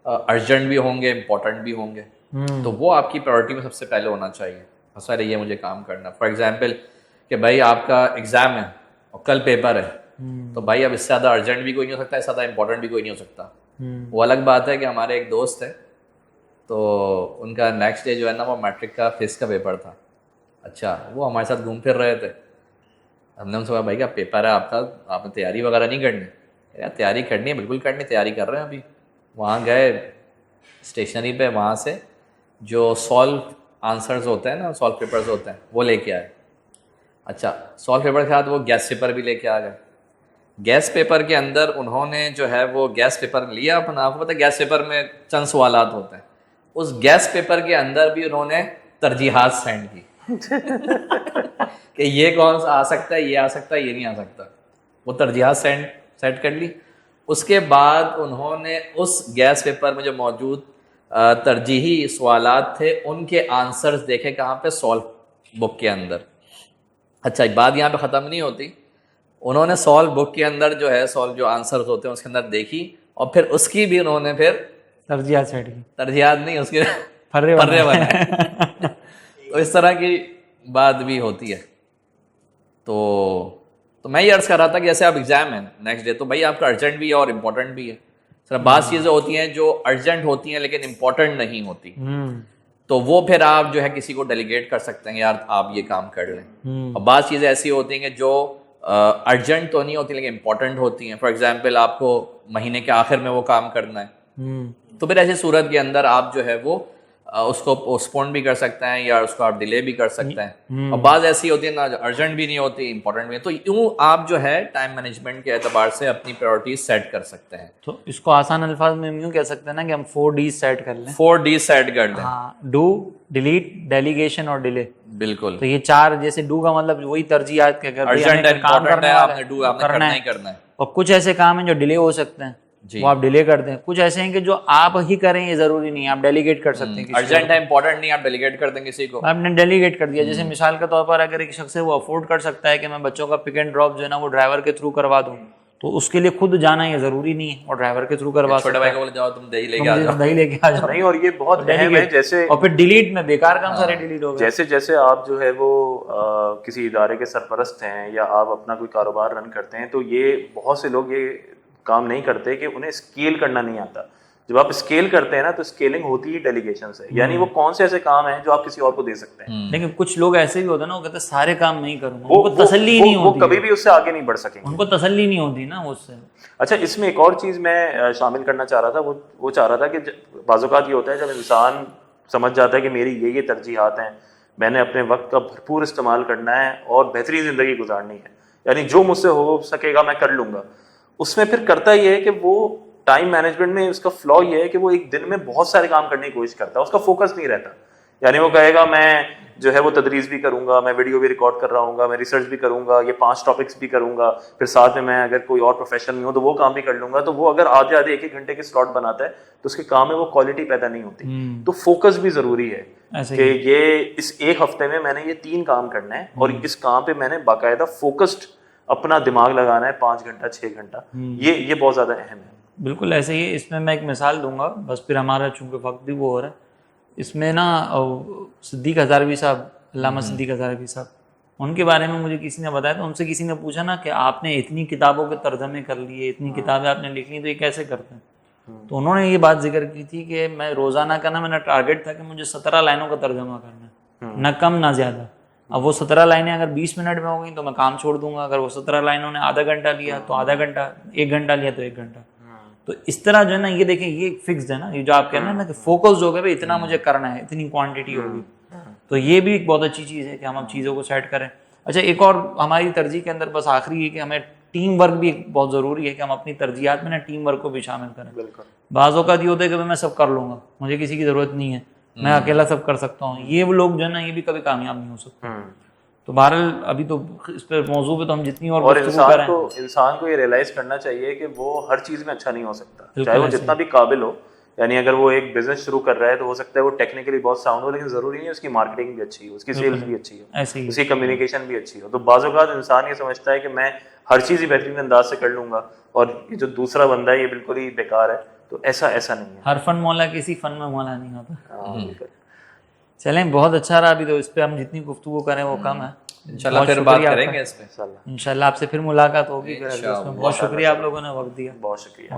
ارجنٹ بھی ہوں گے، امپورٹنٹ بھی ہوں گے، تو وہ آپ کی پرائورٹی میں سب سے پہلے ہونا چاہیے. سر پہلے یہ مجھے کام کرنا. فار ایگزامپل کہ بھائی آپ کا ایگزام ہے اور کل پیپر ہے، تو بھائی اب اس سے زیادہ ارجنٹ بھی کوئی نہیں ہو سکتا، اس سے زیادہ امپورٹنٹ بھی کوئی نہیں ہو سکتا. وہ الگ بات ہے کہ ہمارے ایک دوست ہے تو ان کا نیکسٹ ڈے جو ہے نا وہ میٹرک کا فزکس کا پیپر تھا. اچھا وہ ہمارے ساتھ گھوم پھر رہے تھے. ہم نے ان سے کہا بھائی کیا پیپر ہے آپ کا، آپ نے تیاری وغیرہ نہیں کرنی؟ یار تیاری کرنی ہے، بالکل کرنی، تیاری کر رہے ہیں ابھی. وہاں گئے اسٹیشنری پہ، وہاں سے جو سالو آنسرز ہوتے ہیں نا، سالو پیپرز ہوتے ہیں وہ لے کے آئے. اچھا سالو پیپر کے ساتھ وہ گیس پیپر بھی لے کے آ گئے. گیس پیپر کے اندر انہوں نے جو ہے وہ گیس پیپر لیا اپنا، آپ کو پتہ ہے گیس پیپر میں چند سوالات ہوتے ہیں، اس گیس پیپر کے اندر بھی انہوں نے ترجیحات سینڈ کی کہ یہ کون سا آ سکتا ہے، یہ آ سکتا ہے، یہ نہیں آ سکتا. وہ ترجیحات سیٹ کر لی. اس کے بعد انہوں نے اس گیس پیپر میں جو موجود ترجیحی سوالات تھے ان کے آنسرز دیکھے کہاں پہ، سالو بک کے اندر. اچھا ایک بات یہاں پہ ختم نہیں ہوتی، انہوں نے سالو بک کے اندر جو ہے سالو جو آنسرز ہوتے ہیں اس کے اندر دیکھی، اور پھر اس کی بھی انہوں نے پھر ترجیحات سیٹ کی، ترجیحات نہیں اس کے پرے بنائے. تو اس طرح کی بات بھی ہوتی ہے. تو میں یہ عرض کر رہا تھا کہ جیسے آپ ایگزام ہیں نیکسٹ ڈے، تو بھائی آپ کا ارجنٹ بھی ہے اور امپورٹنٹ بھی ہے. سر بعض چیزیں ہوتی ہیں جو ارجنٹ ہوتی ہیں لیکن امپورٹنٹ نہیں ہوتی، تو وہ پھر آپ جو ہے کسی کو ڈیلیگیٹ کر سکتے ہیں، یار آپ یہ کام کر لیں. اور بعض چیزیں ایسی ہوتی ہیں کہ جو ارجنٹ تو نہیں ہوتی لیکن امپورٹنٹ ہوتی ہیں. فار ایگزامپل آپ کو مہینے کے آخر میں وہ کام کرنا ہے، تو پھر ایسی صورت کے اندر آپ جو ہے وہ اس کو پوسٹپون بھی کر سکتے ہیں یا اس کو آپ ڈیلے بھی کر سکتے ہیں. اور بعض ایسی ہوتی ہے نا ارجنٹ بھی نہیں ہوتی، امپورٹنٹ بھی نہیں. تو یوں آپ جو ہے ٹائم مینجمنٹ کے اعتبار سے اپنی پرائورٹیز سیٹ کر سکتے ہیں. تو اس کو آسان الفاظ میں یوں کہہ سکتے ہیں نا کہ ہم 4 Ds سیٹ کر لیں. 4 Ds سیٹ کر لیں. ہاں، ڈو، ڈیلیٹ، ڈیلیگیشن اور ڈیلے. بالکل. تو یہ 4، جیسے ڈو کا مطلب وہی ترجیحات کے اگر ارجنٹ ہے، امپورٹنٹ ہے، آپ نے ڈو آپ نے کرنا ہی کرنا ہے. اور کچھ ایسے کام ہیں جو ڈیلے ہو سکتے ہیں، وہ آپ ڈیلے کر دیں. کچھ ایسے ہیں کہ جو آپ ہی کریں، یہ ضروری نہیں، آپ ڈیلیگیٹ کر سکتے ہیں. ارجنٹ ہے، امپورٹنٹ نہیں، آپ ڈیلیگیٹ کر دیں کسی کو. آپ نے ڈیلیگیٹ کر دیا. جیسے مثال کے طور پر اگر ایک شخص ہے وہ افورڈ کر سکتا ہے کہ میں بچوں کا پک اینڈ ڈراپ جو ہے نا وہ ڈرائیور کے تھرو کروا دوں، تو اس کے لیے خود جانا یہ ضروری نہیں ہے، اور ڈرائیور کے تھرو کروا سکتا ہے. چھوٹے بھائی کو بولے جاؤ تم دہی لے کے آ جاؤ، دہی لے کے آ جاؤ. نہیں، اور یہ بہت اہم ہے. جیسے اور پھر ڈیلیٹ میں بیکار کام سارے ڈیلیٹ ہو گئے. جیسے آپ جو ہے وہ کسی ادارے کے سرپرست ہیں یا آپ اپنا کوئی کاروبار رن کرتے ہیں، تو یہ بہت سے لوگ یہ کام نہیں کرتے کہ انہیں اسکیل کرنا نہیں آتا. جب آپ اسکیل کرتے ہیں نا تو اسکیلنگ ہوتی ہی ڈیلیگیشن سے. یعنی وہ کون سے ایسے کام ہیں جو آپ کسی اور کو دے سکتے ہیں. لیکن کچھ لوگ ایسے بھی ہوتے ہیں نا، وہ کہتے ہیں سارے کام میں ہی کروں گا، ان کو تسلی نہیں ہوتی، وہ کبھی بھی اس سے آگے نہیں بڑھ سکیں گے، ان کو تسلی نہیں ہوتی نا اس سے. اچھا اس میں ایک اور چیز میں شامل کرنا چاہ رہا تھا، وہ چاہ رہا تھا کہ بعض اوقات یہ ہوتا ہے جب انسان سمجھ جاتا ہے کہ میری یہ ترجیحات ہیں، میں نے اپنے وقت کا بھرپور استعمال کرنا ہے اور بہترین زندگی گزارنی ہے، یعنی جو مجھ سے ہو سکے گا میں کر لوں گا. اس میں پھر کرتا یہ ہے کہ وہ ٹائم مینجمنٹ میں اس کا فلا یہ ہے کہ وہ ایک دن میں بہت سارے کام کرنے کی کوشش کرتا ہے، اس کا فوکس نہیں رہتا. یعنی وہ کہے گا میں جو ہے وہ تدریس بھی کروں گا، میں ویڈیو بھی ریکارڈ کر رہا ہوں گا، میں ریسرچ بھی کروں گا، یہ 5 ٹاپکس بھی کروں گا، پھر ساتھ میں اگر کوئی اور پروفیشن میں ہوں تو وہ کام بھی کر لوں گا. تو وہ اگر آدھے 1-1 گھنٹے کے سلاٹ بناتا ہے تو اس کے کام میں وہ کوالٹی پیدا نہیں ہوتی. تو فوکس بھی ضروری ہے کہ یہ اس ایک ہفتے میں نے یہ 3 کام کرنا ہے اور اس کام پہ میں نے باقاعدہ فوکسڈ اپنا دماغ لگانا ہے 5 گھنٹہ 6 گھنٹہ. یہ بہت زیادہ اہم ہے. بالکل ایسے ہی. اس میں ایک مثال دوں گا بس، پھر ہمارا چونکہ وقت بھی وہ ہو رہا ہے. اس میں نا صدیق ہزاروی صاحب، علامہ صدیق ہزاروی صاحب، ان کے بارے میں مجھے کسی نے بتایا، تو ان سے کسی نے پوچھا نا کہ آپ نے اتنی کتابوں کے ترجمے کر لیے، اتنی کتابیں آپ نے لکھ لی، تو یہ کیسے کرتے ہیں؟ تو انہوں نے یہ بات ذکر کی تھی کہ میں روزانہ کا نا میرا ٹارگیٹ تھا کہ مجھے 17 لائنوں کا ترجمہ کرنا ہے، نہ کم نہ زیادہ. اب وہ 17 لائنیں اگر 20 منٹ میں ہو گئیں تو میں کام چھوڑ دوں گا، اگر وہ 17 لائنوں نے آدھا گھنٹہ لیا تو آدھا گھنٹہ، 1 گھنٹہ لیا تو 1 گھنٹہ. تو اس طرح جو ہے نا، یہ دیکھیں یہ فکسڈ ہے نا، یہ جو آپ کہہ رہے ہیں نا کہ فوکس ہو گیا بھائی اتنا مجھے کرنا ہے، اتنی کوانٹٹی ہوگی. تو یہ بھی ایک بہت اچھی چیز ہے کہ ہم اب چیزوں کو سیٹ کریں. اچھا ایک اور ہماری ترجیح کے اندر بس آخری ہے کہ ہمیں ٹیم ورک بھی بہت ضروری ہے کہ ہم اپنی ترجیحات میں نا ٹیم ورک کو بھی شامل کریں. بعض اوقات یہ ہوتا ہے کہ میں سب کر لوں گا، مجھے کسی کی ضرورت نہیں ہے، میں اکیلا سب کر سکتا ہوں. یہ وہ لوگ جو ہے نا یہ بھی کبھی کامیاب نہیں ہو سکتے. تو بہرحال ابھی تو اس پہ موضوع پہ تو ہم جتنی اور گفتگو کریں، انسان کو یہ ریئلائز کرنا چاہیے کہ وہ ہر چیز میں اچھا نہیں ہو سکتا، چاہے وہ جتنا بھی قابل ہو. یعنی اگر وہ ایک بزنس شروع کر رہا ہے تو ہو سکتا ہے وہ ٹیکنیکلی بہت ساؤنڈ ہو، لیکن ضروری نہیں ہے اس کی مارکیٹنگ بھی اچھی ہو، اس کی سیلز بھی اچھی ہو، اس کی کمیونیکیشن بھی اچھی ہو. تو بعض اوقات انسان یہ سمجھتا ہے کہ میں ہر چیز ہی بہترین انداز سے کر لوں گا اور یہ جو دوسرا بندہ ہے یہ بالکل ہی بیکار ہے. تو ایسا نہیں ہے. ہر فن مولا کسی فن میں مولا نہیں ہوتا. چلیں بہت اچھا رہا. ابھی تو اس پہ ہم جتنی گفتگو کریں وہ کم ہے. انشاءاللہ پھر بات کریں گے اس پہ. انشاءاللہ آپ سے پھر ملاقات ہوگی. بہت شکریہ آپ لوگوں نے وقت دیا. بہت شکریہ.